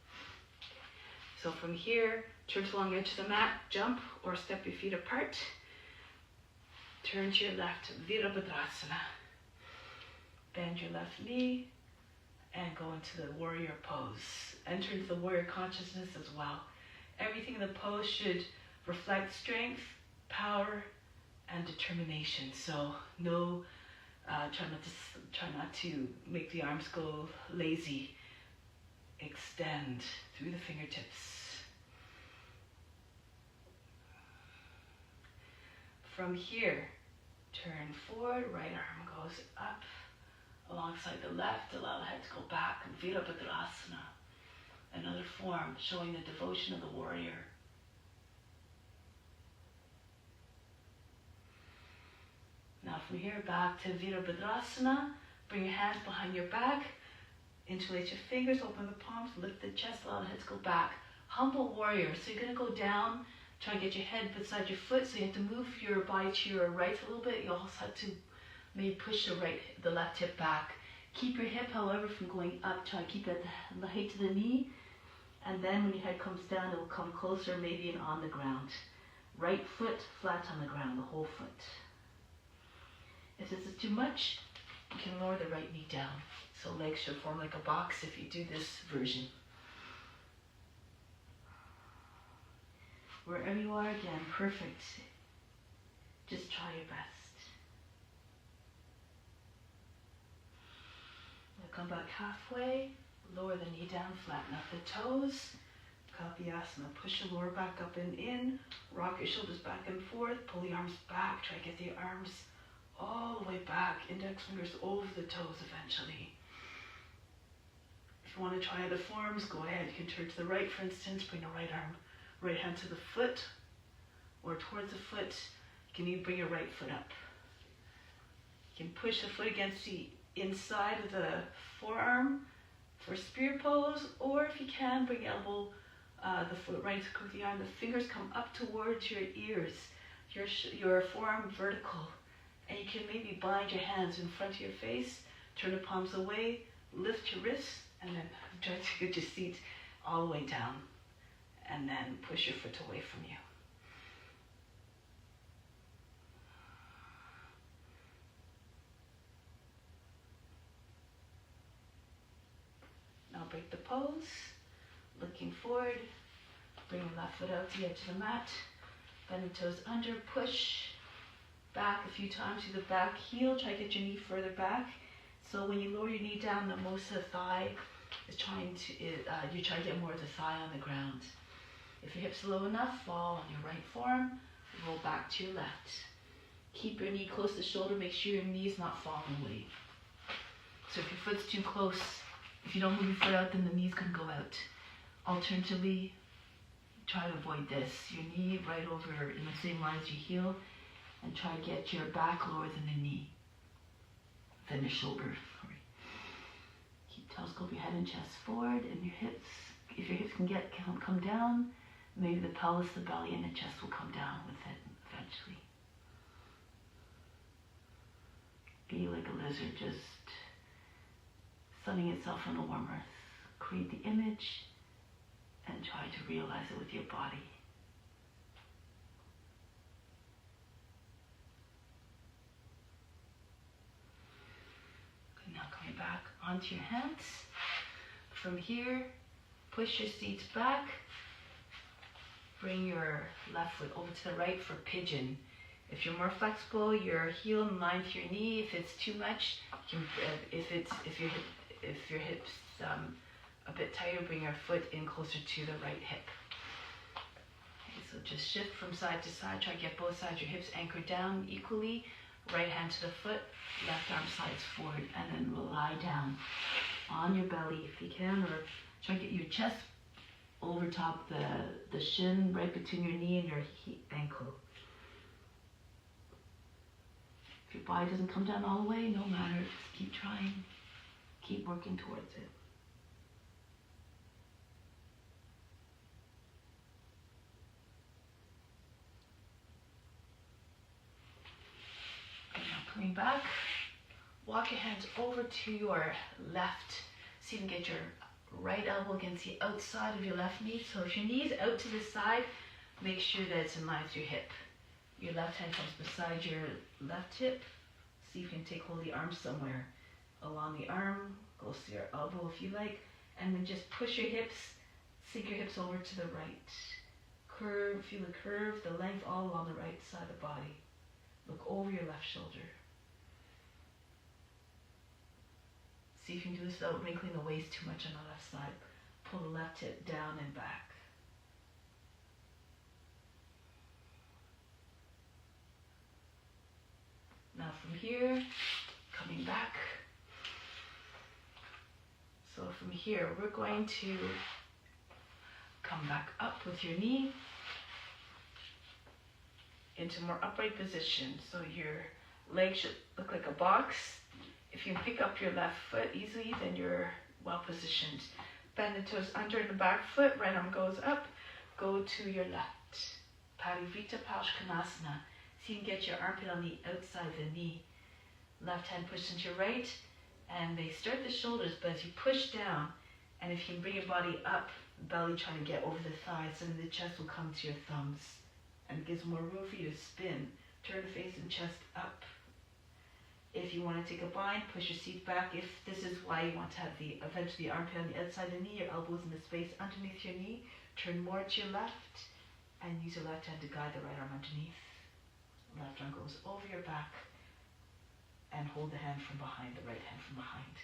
So from here, turn to the long edge of the mat, jump or step your feet apart. Turn to your left, Virabhadrasana. Bend your left knee and go into the warrior pose. Enter into the warrior consciousness as well. Everything in the pose should reflect strength, power, and determination. So no, try not to make the arms go lazy. Extend through the fingertips. From here, turn forward, right arm goes up alongside the left, allow the head to go back. Virabhadrasana, another form showing the devotion of the warrior. Now from here back to Virabhadrasana, bring your hands behind your back, interlace your fingers, open the palms, lift the chest, allow the head to go back. Humble warrior, so you're going to go down, try and get your head beside your foot, so you have to move your body to your right a little bit. You also have to maybe push the left hip back. Keep your hip, however, from going up. Try to keep it at the height of the knee. And then when your head comes down, it will come closer, maybe in on the ground. Right foot flat on the ground, the whole foot. If this is too much, you can lower the right knee down. So legs should form like a box if you do this version. Wherever you are, again, perfect. Just try your best. Now come back halfway, lower the knee down, flatten up the toes. Kapiyasana, push the lower back up and in, rock your shoulders back and forth, pull the arms back, try to get the arms all the way back, index fingers over the toes eventually. If you want to try other forms, go ahead. You can turn to the right, for instance, bring the right hand to the foot or towards the foot. You can even bring your right foot up. You can push the foot against the inside of the forearm for spear pose, or if you can, bring elbow, the foot right to the arm. The fingers come up towards your ears, your forearm vertical, and you can maybe bind your hands in front of your face, turn the palms away, lift your wrists, and then try to get your seat all the way down, and then push your foot away from you. Now break the pose, looking forward, bring your left foot out to the edge of the mat, bend the toes under, push back a few times to the back heel, try to get your knee further back. So when you lower your knee down, the most of the thigh is you try to get more of the thigh on the ground. If your hips are low enough, fall on your right forearm, roll back to your left. Keep your knee close to the shoulder, make sure your knee is not falling away. So if your foot's too close, if you don't move your foot out, then the knee's going to go out. Alternatively, try to avoid this. Your knee right over in the same line as your heel, and try to get your back lower than the knee, than the shoulder. Keep telescope your head and chest forward, and your hips, if your hips can come down, maybe the pelvis, the belly, and the chest will come down with it eventually. Be like a lizard, just sunning itself on the warm earth. Create the image and try to realize it with your body. And now coming back onto your hands. From here, push your seats back. Bring your left foot over to the right for pigeon. If you're more flexible, your heel in line with your knee. If it's too much, if your hips a bit tighter, bring your foot in closer to the right hip. Okay, so just shift from side to side. Try to get both sides of your hips anchored down equally. Right hand to the foot, left arm slides forward, and then lie down on your belly if you can, or try to get your chest over top the shin, right between your knee and your ankle. If your body doesn't come down all the way, no matter, just keep trying, keep working towards it. Okay, now coming back, walk your hands over to your left, so you can get your right elbow against the outside of your left knee. So if your knee is out to the side, make sure that it's in line with your hip. Your left hand comes beside your left hip. See if you can take hold of the arm somewhere along the arm, close to your elbow if you like, and then just push your hips, sink your hips over to the right. Curve, feel the curve, the length all along the right side of the body. Look over your left shoulder. See if you can do this without wrinkling the waist too much on the left side. Pull the left hip down and back. Now from here, coming back. So from here, we're going to come back up with your knee into more upright position. So your legs should look like a box. If you can pick up your left foot easily, then you're well positioned. Bend the toes under the back foot, right arm goes up, go to your left. Parivrita Paschimottanasana. So you can get your armpit on the outside of the knee. Left hand pushes into your right, and they start the shoulders, but as you push down And if you can bring your body up, belly trying to get over the thighs, and the chest will come to your thumbs. And it gives more room for you to spin. Turn the face and chest up. If you want to take a bind, push your seat back. If this is why you want to have eventually the armpit on the outside of the knee, your elbows in the space underneath your knee. Turn more to your left and use your left hand to guide the right arm underneath. Left arm goes over your back and hold the hand from behind, the right hand from behind.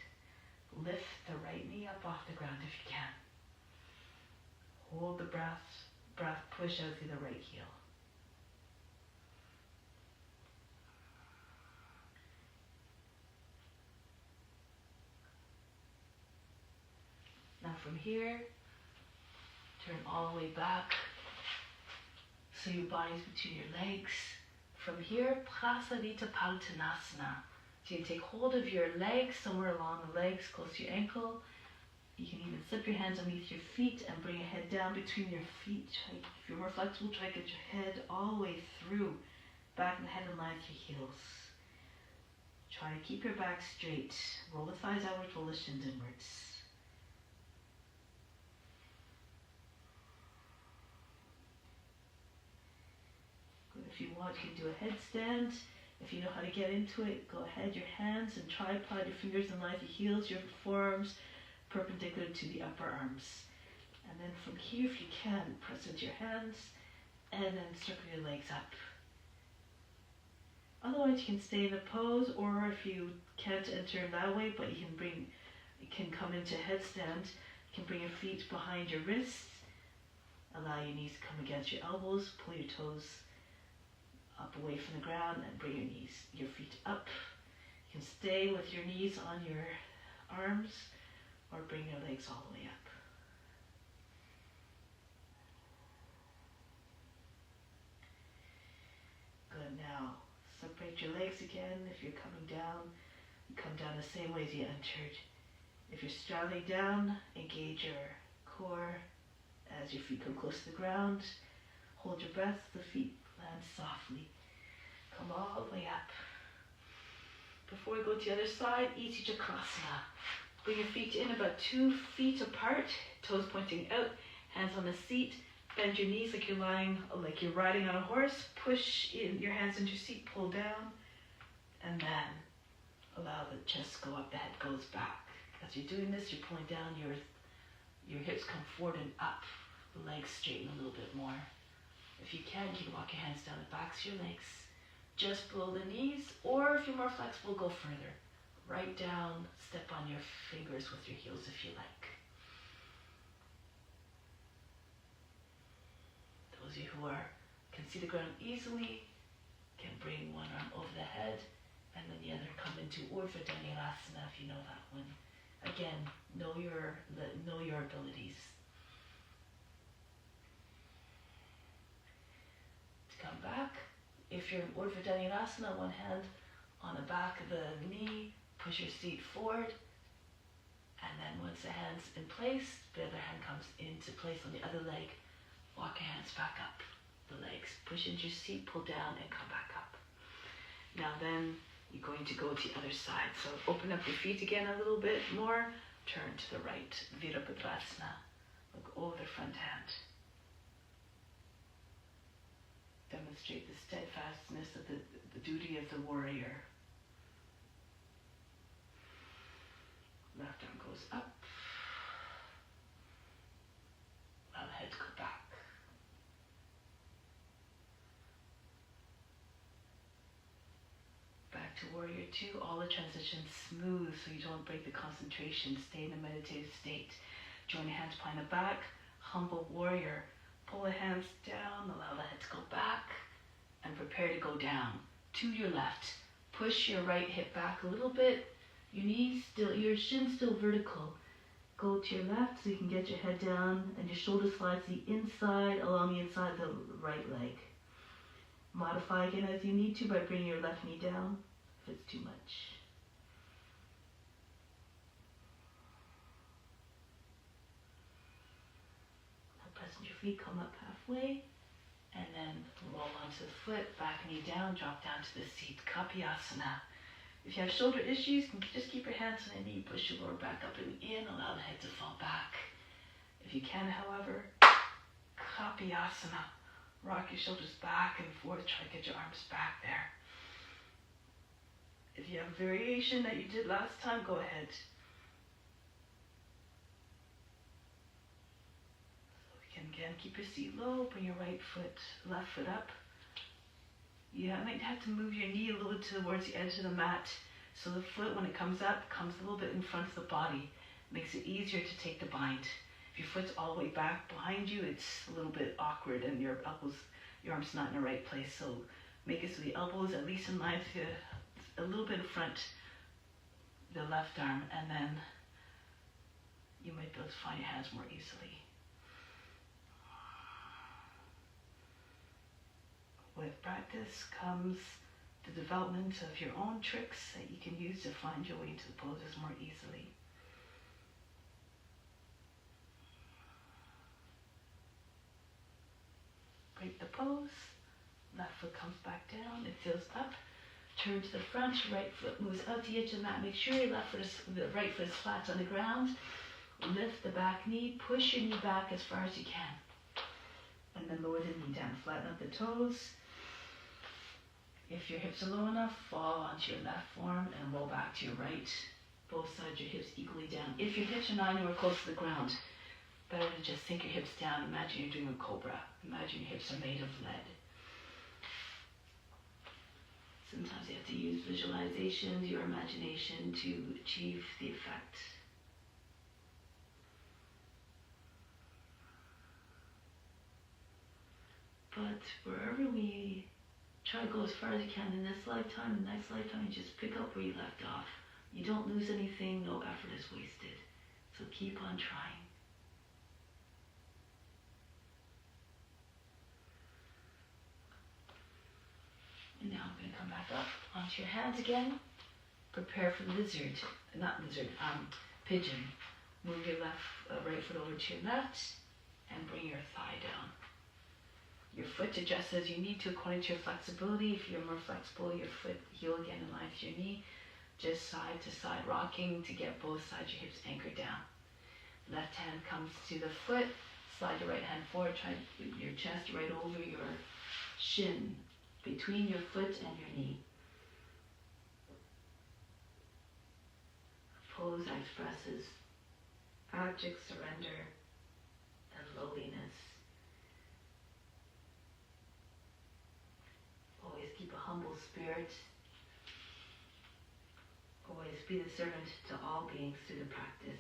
Lift the right knee up off the ground if you can. Hold the breath, push out through the right heel. Now from here, turn all the way back so your body's between your legs. From here, Prasarita Palutanasana. So you take hold of your legs, somewhere along the legs, close to your ankle. You can even slip your hands underneath your feet and bring your head down between your feet. If you're more flexible, try to get your head all the way through, back and head in line with your heels. Try to keep your back straight. Roll the thighs outwards, roll the shins inwards. If you want, you can do a headstand. If you know how to get into it, go ahead. Your hands and tripod, your fingers in line with your heels, your forearms perpendicular to the upper arms. And then from here, if you can, press into your hands and then circle your legs up. Otherwise, you can stay in the pose, or if you can't enter in that way, but you can come into headstand. You can bring your feet behind your wrists. Allow your knees to come against your elbows. Pull your toes up away from the ground and bring your feet up. You can stay with your knees on your arms or bring your legs all the way up. Good. Now separate your legs again. If you're coming down, you come down the same way as you entered. If you're straddling down, engage your core as your feet come close to the ground. Hold your breath, the feet land softly. Come all the way up. Before we go to the other side, Iti Chakasana. Bring your feet in about 2 feet apart, toes pointing out, hands on the seat. Bend your knees like you're riding on a horse. Push in your hands into your seat, pull down, and then allow the chest to go up, the head goes back. As you're doing this, you're pulling down, your hips come forward and up, the legs straighten a little bit more. If you can, you can walk your hands down the backs of your legs, just below the knees, or if you're more flexible, go further. Right down, step on your fingers with your heels if you like. Those of you who can see the ground easily can bring one arm over the head and then the other come into Urdhva Dhanurasana if you know that one. Again, know your abilities. To come back, if you're in Urdhva Dhanurasana, one hand on the back of the knee, push your seat forward, and then once the hand's in place, the other hand comes into place on the other leg. Walk your hands back up the legs, push into your seat, pull down, and come back up. Now then, you're going to go to the other side. So open up your feet again a little bit more, turn to the right, Virabhadrasana. Look over the front hand. Demonstrate the steadfastness of the duty of the warrior. Left arm goes up. Allow the head to go back. Back to warrior 2. All the transitions smooth so you don't break the concentration. Stay in a meditative state. Join your hands behind the back. Humble warrior. Pull the hands down. Allow the head to go back. And prepare to go down. To your left. Push your right hip back a little bit. Your shin still vertical. Go to your left so you can get your head down and your shoulder slides the inside, along the inside of the right leg. Modify again as you need to by bringing your left knee down if it's too much. Now press into your feet, come up halfway, and then roll onto the foot, back knee down, drop down to the seat. Kapyasana If you have shoulder issues, you can just keep your hands on the knee, push your lower back up and in, allow the head to fall back. If you can, however, Kapiyasana. Rock your shoulders back and forth, try to get your arms back there. If you have a variation that you did last time, go ahead. So you can again keep your seat low, bring your left foot up. You might have to move your knee a little bit towards the edge of the mat. So the foot, when it comes up, comes a little bit in front of the body. Makes it easier to take the bind. If your foot's all the way back behind you, it's a little bit awkward and your arm's not in the right place. So make it so the elbows at least in line with a little bit in front, the left arm, and then you might be able to find your hands more easily. With practice comes the development of your own tricks that you can use to find your way into the poses more easily. Break the pose, left foot comes back down, it feels up. Turn to the front, right foot moves out to the edge of the mat. Make sure your the right foot is flat on the ground. Lift the back knee, push your knee back as far as you can. And then lower the knee down, flatten up the toes. If your hips are low enough, fall onto your left form and roll back to your right. Both sides of your hips equally down. If your hips are not anywhere close to the ground, better to just sink your hips down. Imagine you're doing a cobra. Imagine your hips are made of lead. Sometimes you have to use visualization, your imagination to achieve the effect. But wherever we try to go as far as you can in this lifetime, the next lifetime, you just pick up where you left off. You don't lose anything, no effort is wasted. So keep on trying. And now I'm going to come back up onto your hands again. Prepare for pigeon. Move your right foot over to your left and bring your thigh down. Your foot adjusts as you need to according to your flexibility. If you're more flexible, your foot heel again in line with your knee. Just side to side rocking to get both sides of your hips anchored down. Left hand comes to the foot. Slide your right hand forward. Try your chest right over your shin, between your foot and your knee. Pose expresses abject surrender and lowliness. Always keep a humble spirit. Always be the servant to all beings through the practice.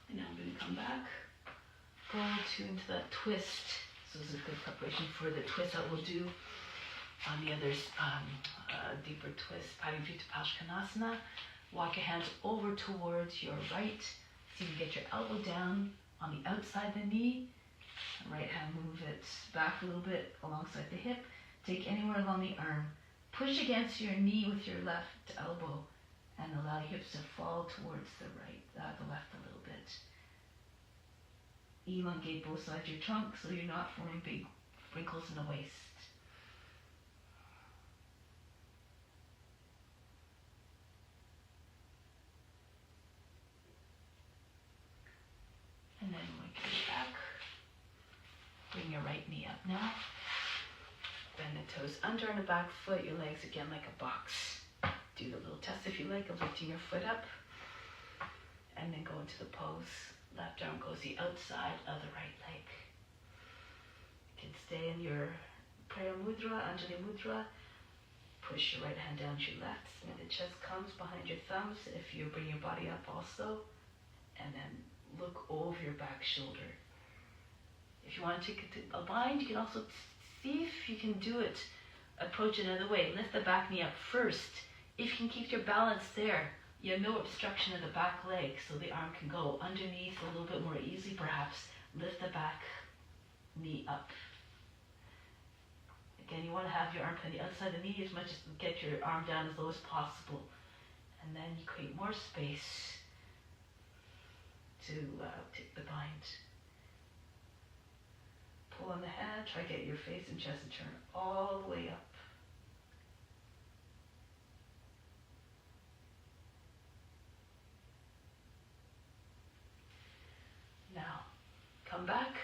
And now I'm going to come back. Go into that twist. So this is a good preparation for the twist that we'll do on the other deeper twist. Parivrtta Paschimottanasana. Walk your hands over towards your right. So you get your elbow down on the outside of the knee. Right hand, move it back a little bit alongside the hip. Take anywhere along the arm. Push against your knee with your left elbow and allow your hips to fall towards the left a little bit. Elongate both sides of your trunk so you're not forming big wrinkles in the waist. And then when we get back, bring your right knee up now. Bend the toes under on the back foot, your legs again like a box. Do the little test if you like of lifting your foot up. And then go into the pose. Left arm goes the outside of the right leg. You can stay in your prayer mudra, Anjali mudra. Push your right hand down to your left. And the chest comes behind your thumbs if you bring your body up also. And then look over your back shoulder. If you want to take a bind, you can also see if you can do it. Approach it another way. Lift the back knee up first. If you can keep your balance there, you have no obstruction of the back leg, so the arm can go underneath a little bit more easily perhaps. Lift the back knee up. Again, you want to have your arm on the outside of the knee as much as get your arm down as low as possible. And then you create more space to take the bind. Pull on the hand, try to get your face and chest to turn all the way up. Now, come back.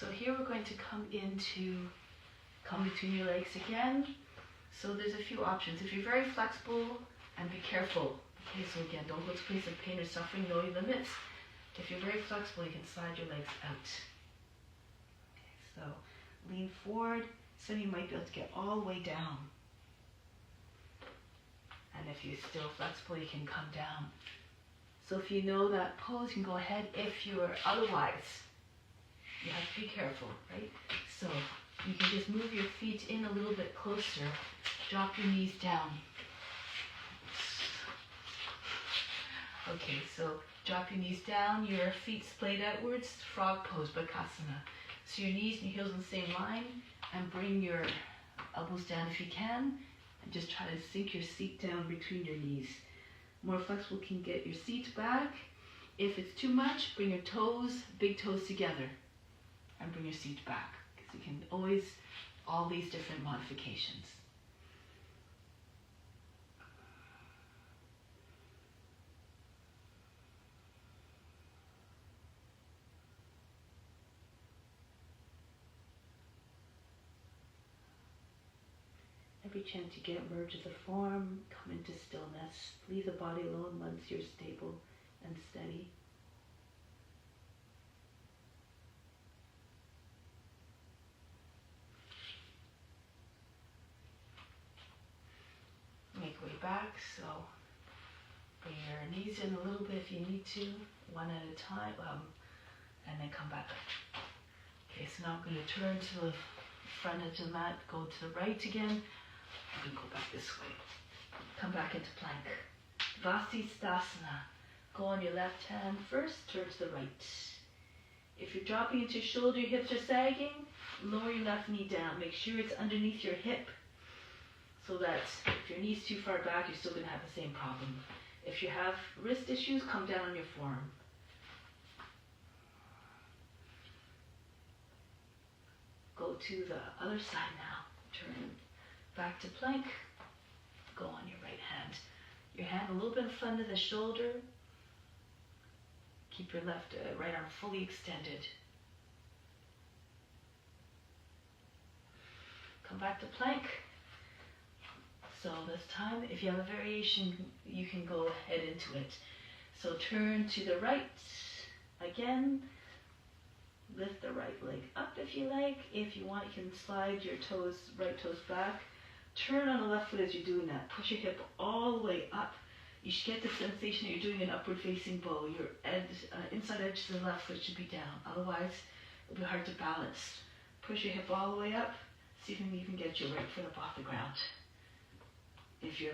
So here we're going to come between your legs again. So there's a few options. If you're very flexible, and be careful. Okay, so again, don't go to a place of pain or suffering, know your limits. If you're very flexible, you can slide your legs out. Okay, so lean forward, so you might be able to get all the way down. And if you're still flexible, you can come down. So if you know that pose, you can go ahead. If you're otherwise, you have to be careful, right? So you can just move your feet in a little bit closer. Drop your knees down. Okay, so drop your knees down, your feet splayed outwards, frog pose, Bakasana. So your knees and your heels in the same line, and bring your elbows down if you can, and just try to sink your seat down between your knees. More flexible can get your seat back. If it's too much, bring your toes, big toes together, and bring your seat back. Because you can always, all these different modifications. Every chance you get, merge with the form, come into stillness. Leave the body alone once you're stable and steady. Make way back, so bring your knees in a little bit if you need to, one at a time, and then come back up. Okay, so now I'm going to turn to the front edge of the mat, go to the right again. I'm going to go back this way. Come back into plank. Vasisthasana. Go on your left hand first, turn to the right. If you're dropping into your shoulder, your hips are sagging, lower your left knee down. Make sure it's underneath your hip, so that if your knee's too far back, you're still going to have the same problem. If you have wrist issues, come down on your forearm. Go to the other side now. Turn back to plank. Go on your right hand. Your hand a little bit in front of the shoulder. Keep your right arm fully extended. Come back to plank. So this time, if you have a variation, you can go ahead into it. So turn to the right again. Lift the right leg up if you like. If you want, you can slide your toes, right toes back. Turn on the left foot as you're doing that. Push your hip all the way up. You should get the sensation that you're doing an upward facing bow. Your inside edge of the left foot should be down. Otherwise, it'll be hard to balance. Push your hip all the way up. See if you can even get your right foot up off the ground. If your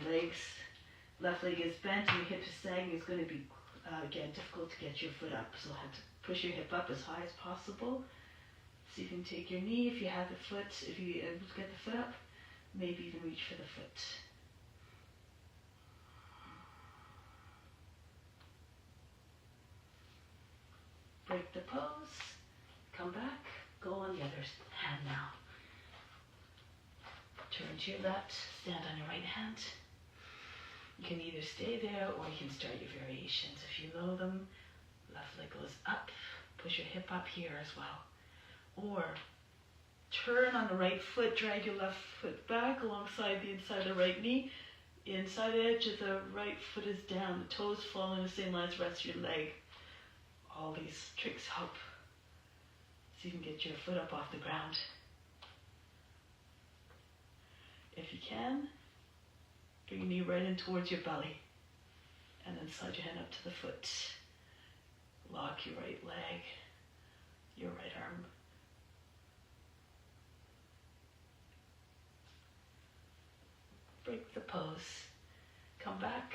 left leg is bent and your hip is sagging, it's going to be, again, difficult to get your foot up. So have to push your hip up as high as possible. See if you can take your knee, if you have the foot, if you're able to get the foot up, maybe even reach for the foot. Break the pose, come back, go on the other hand now. Turn to your left, stand on your right hand. You can either stay there or you can start your variations. If you know them, left leg goes up, push your hip up here as well. Or turn on the right foot, drag your left foot back alongside the inside of the right knee. Inside edge of the right foot is down, the toes fall in the same line as the rest of your leg. All these tricks help so you can get your foot up off the ground. If you can, bring your knee right in towards your belly and then slide your hand up to the foot. Lock your right leg, your right arm. Break the pose. Come back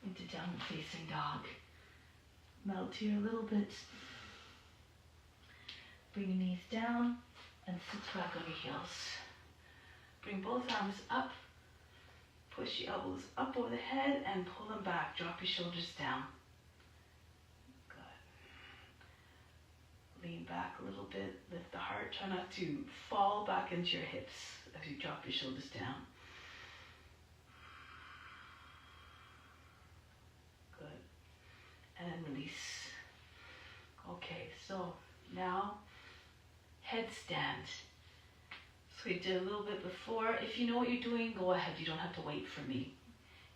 into downward facing dog. Melt here a little bit. Bring your knees down and sit back on your heels. Bring both arms up. Push your elbows up over the head and pull them back. Drop your shoulders down. Good. Lean back a little bit, lift the heart, try not to fall back into your hips as you drop your shoulders down. Good. And then release. Okay, so now headstand. So we did a little bit before. If you know what you're doing, go ahead. You don't have to wait for me.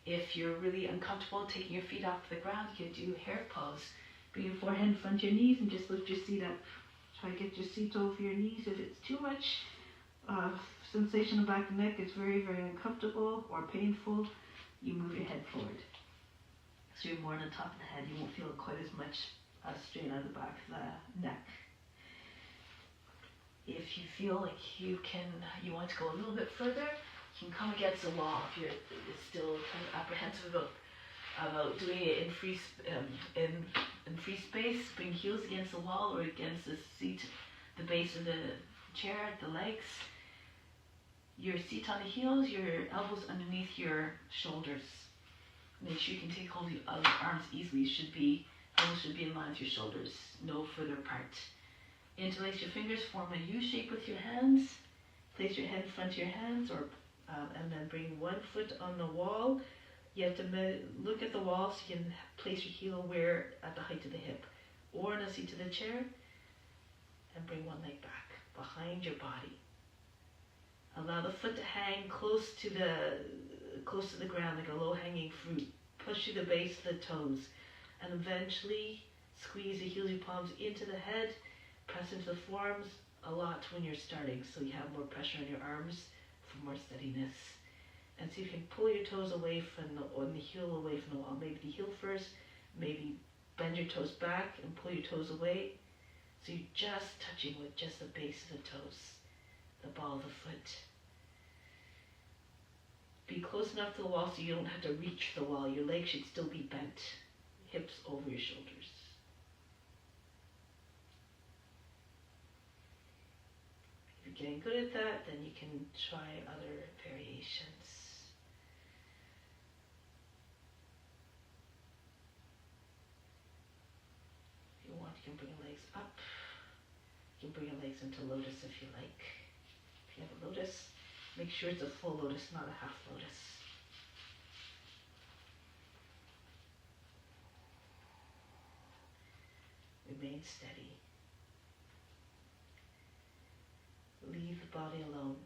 If you're really uncomfortable taking your feet off the ground, you can do hair pose. Bring your forehead in front of your knees and just lift your seat up. Try to get your seat over your knees. If it's too much sensation in the back of the neck, it's very, very uncomfortable or painful, you move your head forward. So you're more on the top of the head. You won't feel quite as much strain out of the back of the neck. If you feel like you want to go a little bit further, you can come against the wall if you're still kind of apprehensive about doing it in free space. Bring heels against the wall or against the seat, the base of the chair, the legs. Your seat on the heels, your elbows underneath your shoulders. Make sure you can take hold of your arms easily. Elbows should be in line with your shoulders, no further apart. Interlace your fingers, form a U shape with your hands. Place your head in front of your hands, and then bring one foot on the wall. You have to look at the wall so you can place your heel where at the height of the hip, or in a seat of the chair, and bring one leg back behind your body. Allow the foot to hang close to the ground like a low-hanging fruit. Push through the base of the toes, and eventually squeeze the heels of your palms into the head. Press into the forearms a lot when you're starting, so you have more pressure on your arms for more steadiness. And see if you can pull your toes away from the heel away from the wall. Maybe the heel first, maybe bend your toes back and pull your toes away. So you're just touching with just the base of the toes, the ball of the foot. Be close enough to the wall so you don't have to reach the wall. Your legs should still be bent, hips over your shoulders. If you're getting good at that, then you can try other variations. If you want, you can bring your legs up. You can bring your legs into lotus if you like. If you have a lotus, make sure it's a full lotus, not a half lotus. Remain steady. Leave the body alone.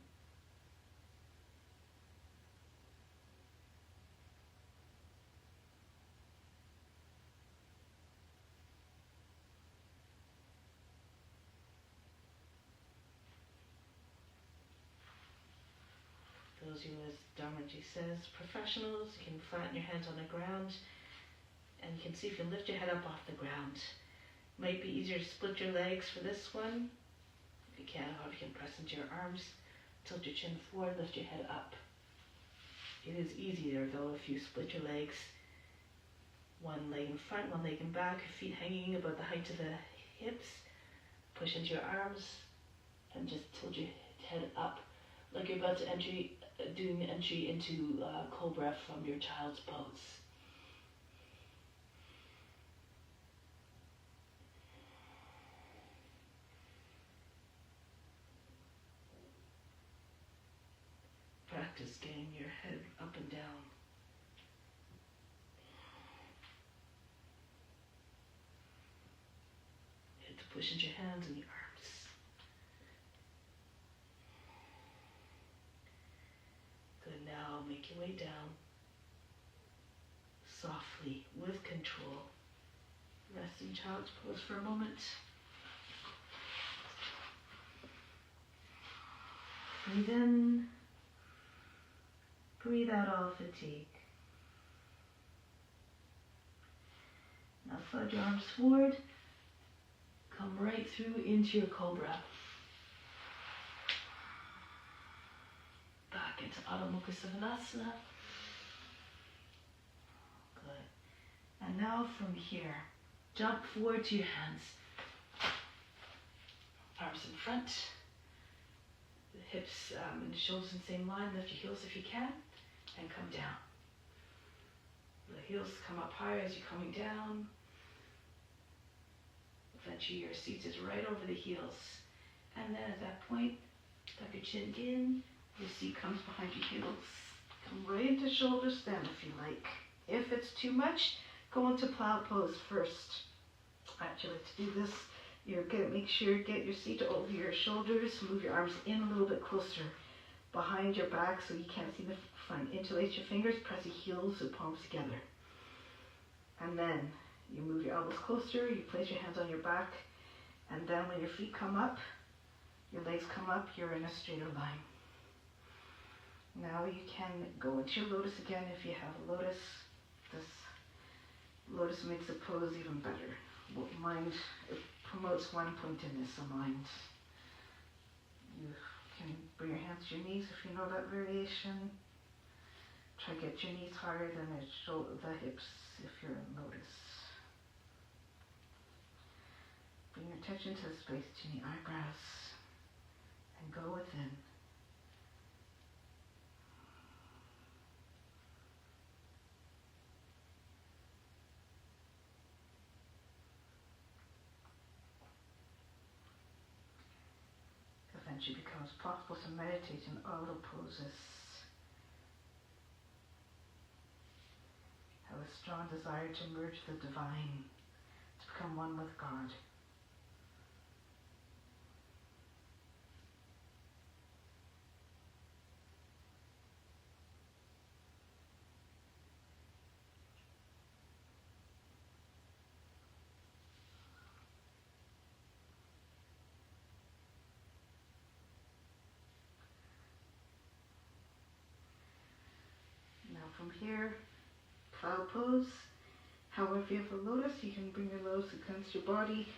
Those of you, as Dharmaji says, professionals, you can flatten your hands on the ground, and you can see if you can lift your head up off the ground. Might be easier to split your legs for this one. If you can, or if you can press into your arms, tilt your chin forward, lift your head up. It is easier though if you split your legs, one leg in front, one leg in back, feet hanging about the height of the hips. Push into your arms and just tilt your head up like you're about to doing the entry into Cobra from your child's pose. Practice getting your head up and down. You have to push into your hands and your arms. Good, now make your way down softly with control. Rest in child's pose for a moment. Breathe in. Breathe out all fatigue. Now flood your arms forward. Come right through into your cobra. Back into Adho Mukha Savasana. Good. And now from here, jump forward to your hands. Arms in front. The hips and the shoulders in the same line. Lift your heels if you can. And come down. The heels come up higher as you're coming down. Eventually your seat is right over the heels. And then at that point, tuck your chin in, your seat comes behind your heels. Come right into shoulder stand if you like. If it's too much, go into plow pose first. I actually like to do this. You're gonna make sure you get your seat over your shoulders, move your arms in a little bit closer behind your back so you can't see the front. Interlace your fingers, press your heels and palms together. And then you move your elbows closer, you place your hands on your back, and then when your feet come up, your legs come up, you're in a straighter line. Now you can go into your lotus again if you have a lotus. This lotus makes the pose even better. Mind, it promotes one-pointedness of mind. You can bring your hands to your knees if you know that variation. Try to get your knees higher than the hips if you're in lotus. Bring your attention to the space between the eyebrows and go within. Eventually it becomes possible to meditate in all the poses. Have a strong desire to merge the divine, to become one with God. Now from here, plow pose. However, if you have a lotus, you can bring your lotus against your body.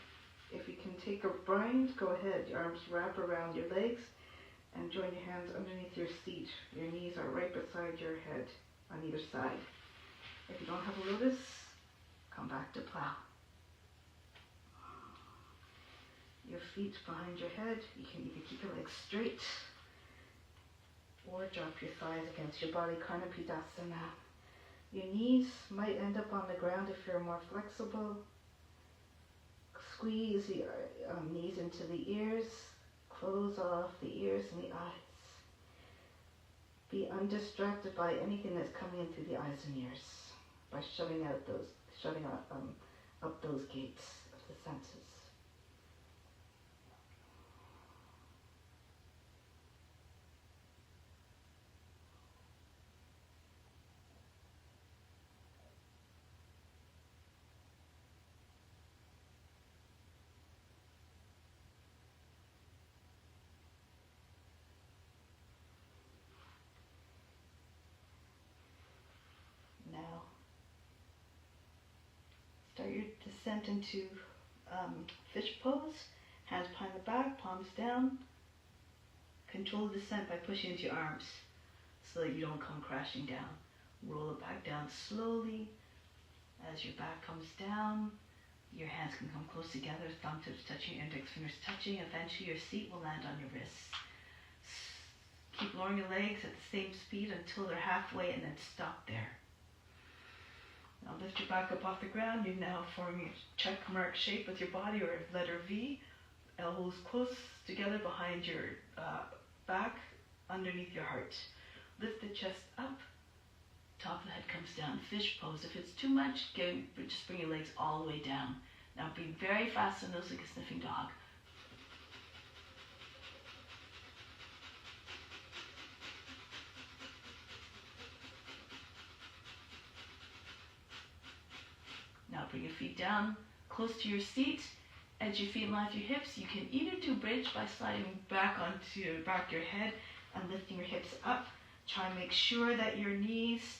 If you can take a bind, go ahead. Your arms wrap around your legs and join your hands underneath your seat. Your knees are right beside your head on either side. If you don't have a lotus, come back to plow. Your feet behind your head. You can either keep your legs straight or drop your thighs against your body, Karnapidasana. Your knees might end up on the ground if you're more flexible. Squeeze the knees into the ears. Close off the ears and the eyes. Be undistracted by anything that's coming in through the eyes and ears by shutting up those gates of the senses. Now, start your descent into fish pose. Hands behind the back, palms down. Control the descent by pushing into your arms so that you don't come crashing down. Roll it back down slowly. As your back comes down, your hands can come close together, thumb tips touching, index fingers touching. Eventually your seat will land on your wrists. Keep lowering your legs at the same speed until they're halfway and then stop there. Now lift your back up off the ground. You're now forming a check mark shape with your body, or a letter V. Elbows close together behind your back, underneath your heart. Lift the chest up. Top of the head comes down. Fish pose. If it's too much, just bring your legs all the way down. Now be very fast on those like a sniffing dog. Now bring your feet down, close to your seat. Edge your feet in line with your hips. You can either do bridge by sliding back onto the back of your head and lifting your hips up. Try and make sure that your knees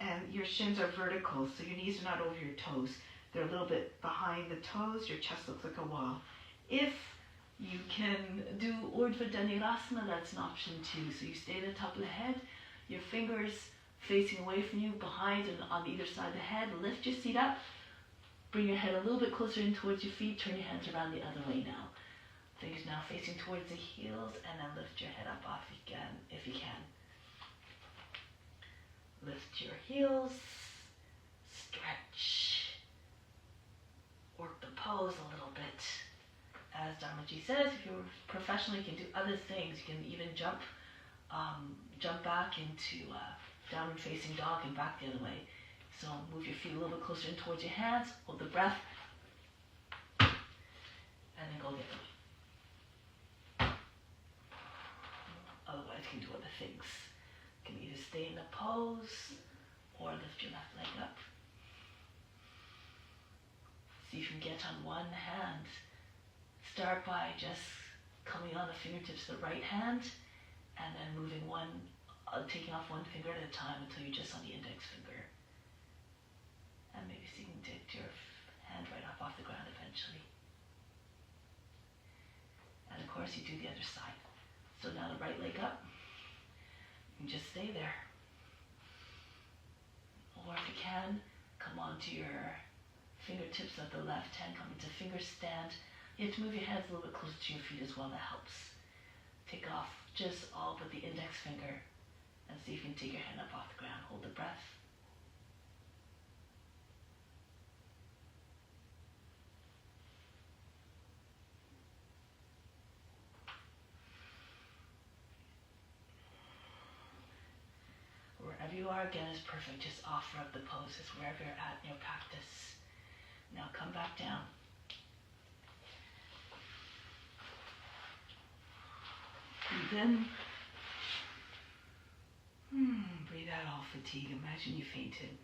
and your shins are vertical, so your knees are not over your toes. They're a little bit behind the toes. Your chest looks like a wall. If you can do Urdhva Dhanurasana, that's an option too. So you stay at the top of the head, your fingers facing away from you, behind and on either side of the head. Lift your seat up. Bring your head a little bit closer in towards your feet. Turn your hands around the other way now. Fingers now facing towards the heels, and then lift your head up off again if you can. Lift your heels. Stretch. Work the pose a little bit. Patanjali says if you're professional, you can do other things. You can even jump back into downward facing dog and back the other way. So move your feet a little bit closer in towards your hands, hold the breath, and then go the other way. Otherwise, you can do other things. You can either stay in the pose or lift your left leg up. See if you can get on one hand. Start by just coming on the fingertips of the right hand and then moving taking off one finger at a time until you're just on the index finger. And maybe so you can take your hand right off the ground eventually. And of course you do the other side. So now the right leg up. You can just stay there. Or if you can, come onto your fingertips of the left hand, come into finger stand. You have to move your hands a little bit closer to your feet as well, that helps. Take off just all but the index finger and see if you can take your hand up off the ground. Hold the breath. Wherever you are, again, is perfect. Just offer up the poses wherever you're at in your practice. Now come back down. Breathe in. Breathe out all fatigue. Imagine you fainted.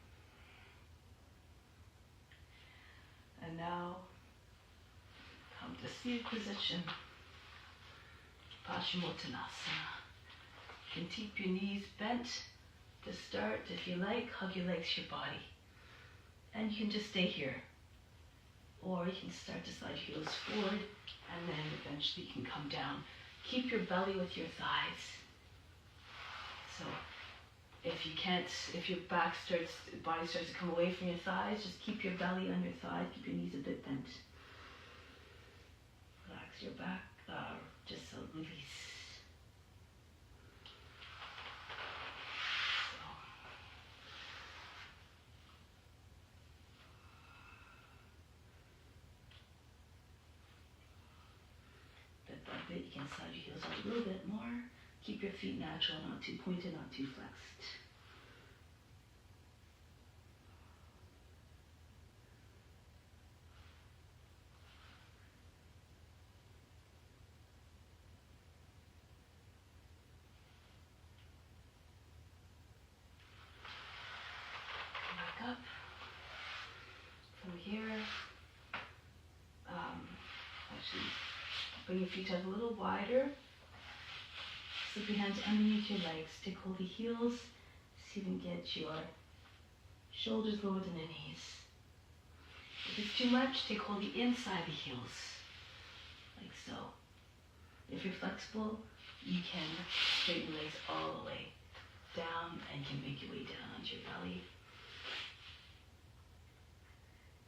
And now come to seated position. Paschimottanasana. You can keep your knees bent. To start, if you like, hug your legs to your body. And you can just stay here. Or you can start to slide your heels forward and then eventually you can come down. Keep your belly with your thighs. So if your body starts to come away from your thighs, just keep your belly on your thighs, keep your knees a bit bent. Relax your back, just a release. You can slide your heels out a little bit more. Keep your feet natural, not too pointed, not too flexed. Come back up. From here, actually, bring your feet out a little wider. Slip your hands underneath your legs. Take hold of the heels. See if you can get your shoulders lower than the knees. If it's too much, take hold of the inside of the heels. Like so. If you're flexible, you can straighten the legs all the way down and can make your way down onto your belly.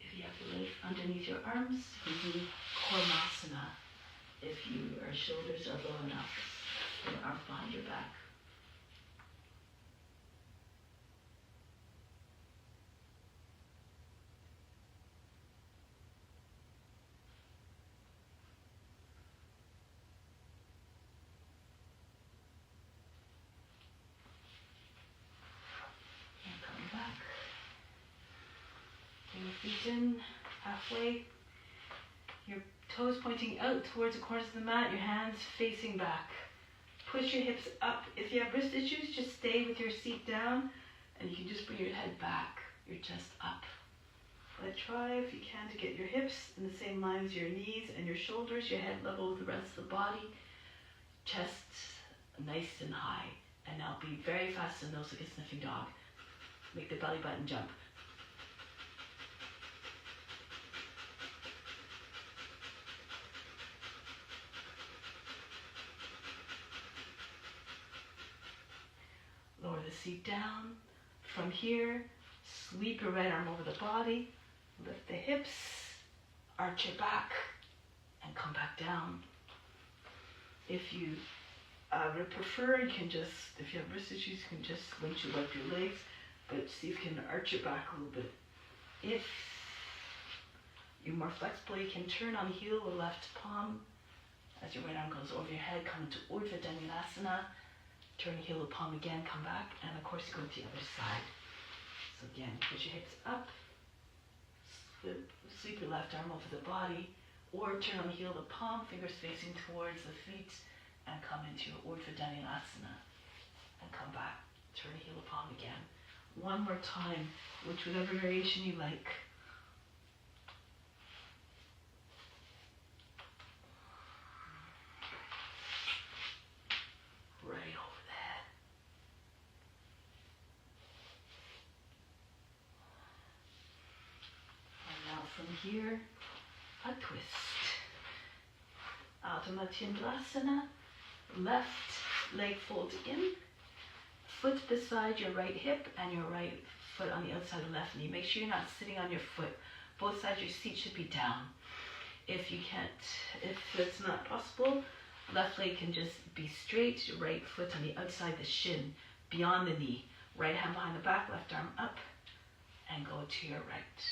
If you have your legs underneath your arms, you can do Kormasana. If your shoulders are low enough, your arms behind your back. And come back. Bring your feet in halfway. Your toes pointing out towards the corners of the mat, your hands facing back. Push your hips up. If you have wrist issues, just stay with your seat down and you can just bring your head back, your chest up. But try, if you can, to get your hips in the same line as your knees and your shoulders, your head level with the rest of the body, chest nice and high. And now be very fast and nose like a sniffing dog. Make the belly button jump. Lower the seat down. From here, sweep your right arm over the body, lift the hips, arch your back, and come back down. If you would prefer, you can just, if you have wrist issues, you can just windshield wipe your legs, but see if you can arch your back a little bit. If you're more flexible, you can turn on the heel of the left palm As your right arm goes over your head, come into Urdhva Dhanurasana. Turn your heel to palm again, come back, and of course you go to the other side. So again, push your hips up, sweep your left arm over the body, or turn on the heel to palm, fingers facing towards the feet, and come into your Urdhva Dhanurasana. And come back, turn the heel to palm again. One more time, whichever variation you like. Right over the head. And now from here, a twist. Adho Chandrasana. Left leg folds in. Foot beside your right hip and your right foot on the outside of the left knee. Make sure you're not sitting on your foot. Both sides of your seat should be down. If it's not possible, left leg can just be straight, your right foot on the outside the shin, beyond the knee. Right hand behind the back, left arm up, and go to your right.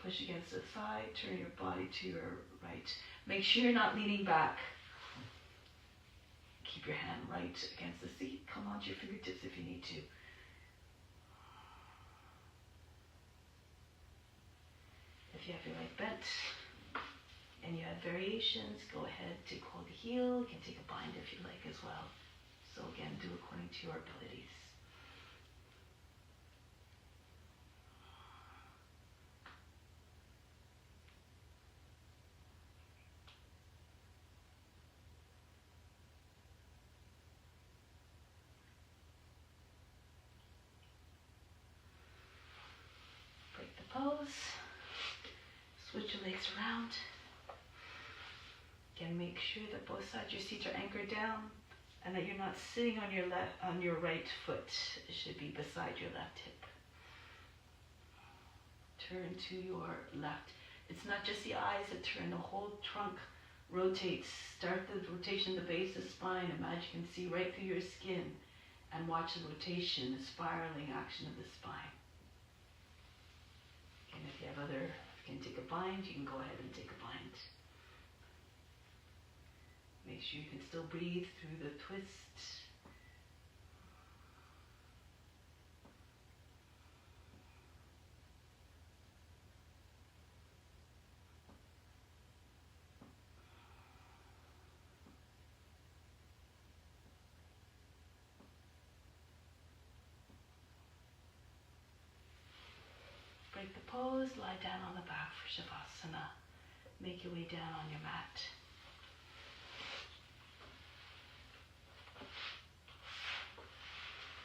Push against the thigh, turn your body to your right. Make sure you're not leaning back. Keep your hand right against the seat. Come onto your fingertips if you need to. If you have your leg bent and you have variations, go ahead, take hold of the heel. You can take a bind if you like as well. So again, do according to your abilities. Break the pose. Switch your legs around. Again, make sure that both sides of your seats are anchored down and that you're not sitting on your right foot. It should be beside your left hip. Turn to your left. It's not just the eyes that turn, the whole trunk rotates. Start the rotation at the base of the spine. Imagine you can see right through your skin and watch the rotation, the spiraling action of the spine. And if you can take a bind, you can go ahead and take a bind. Make sure you can still breathe through the twist. Break the pose, lie down on the back for Shavasana. Make your way down on your mat.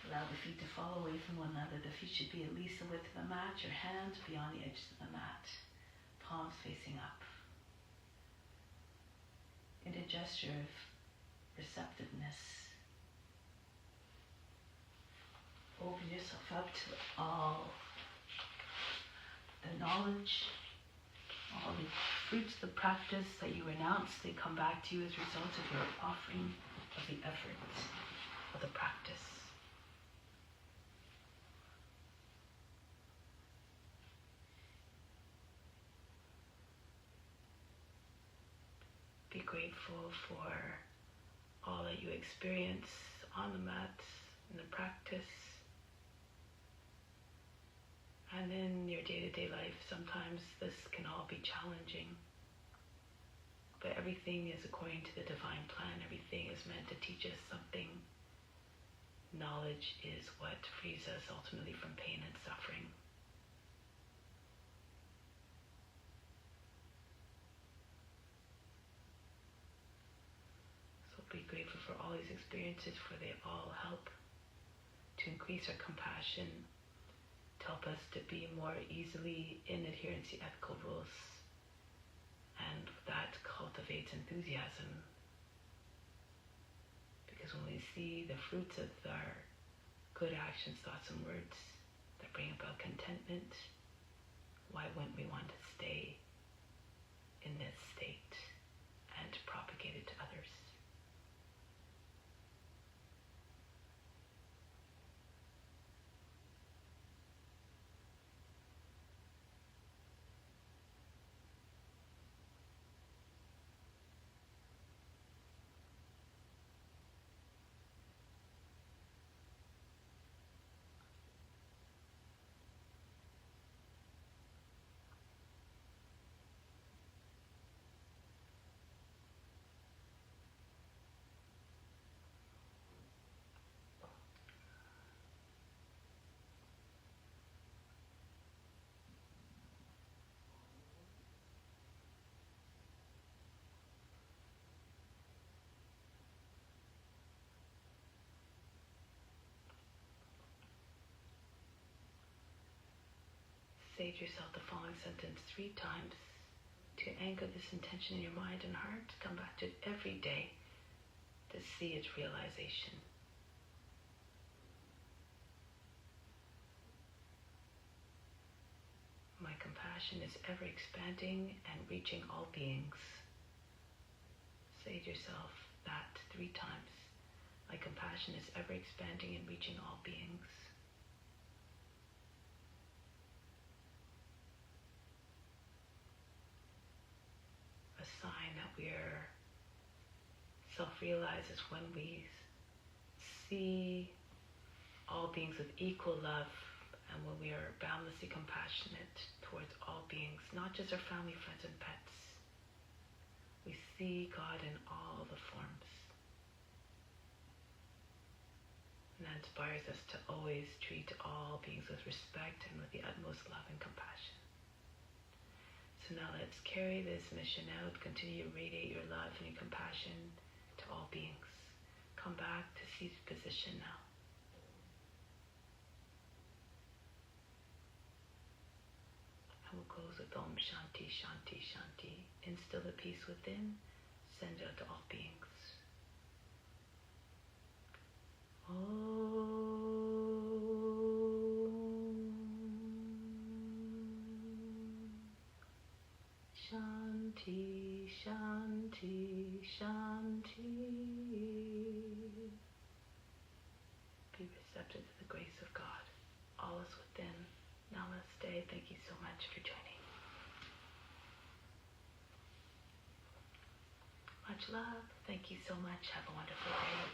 Allow the feet to fall away from one another. The feet should be at least the width of the mat. Your hands beyond the edges of the mat. Palms facing up. In a gesture of receptiveness. Open yourself up to all the knowledge, all the fruits of the practice that you renounce. They come back to you as a result of your offering of the effort of the practice. Be grateful for all that you experience on the mat, in the practice, and in your day-to-day life. Sometimes this can all be challenging, but everything is according to the divine plan. Everything is meant to teach us something. Knowledge is what frees us ultimately from pain and suffering. Be grateful for all these experiences, for they all help to increase our compassion, to help us to be more easily in adherence to ethical rules, and that cultivates enthusiasm. Because when we see the fruits of our good actions, thoughts, and words that bring about contentment, why wouldn't we want to stay in this state and propagate it to others? say to yourself the following sentence 3 times to anchor this intention in your mind and heart. Come back to it every day to see its realization. My compassion is ever expanding and reaching all beings. Say to yourself that 3 times. My compassion is ever expanding and reaching all beings. A sign that we are self-realized is when we see all beings with equal love, and when we are boundlessly compassionate towards all beings, not just our family, friends, and pets. We see God in all the forms. And that inspires us to always treat all beings with respect and with the utmost love and compassion. So now let's carry this mission out. Continue to radiate your love and your compassion to all beings. Come back to seated position now. And we'll close with Om Shanti, Shanti, Shanti. Instill the peace within. Send it out to all beings. Shanti, Shanti, Shanti. Be receptive to the grace of God. All is within. Namaste. Thank you so much for joining. Much love. Thank you so much. Have a wonderful day.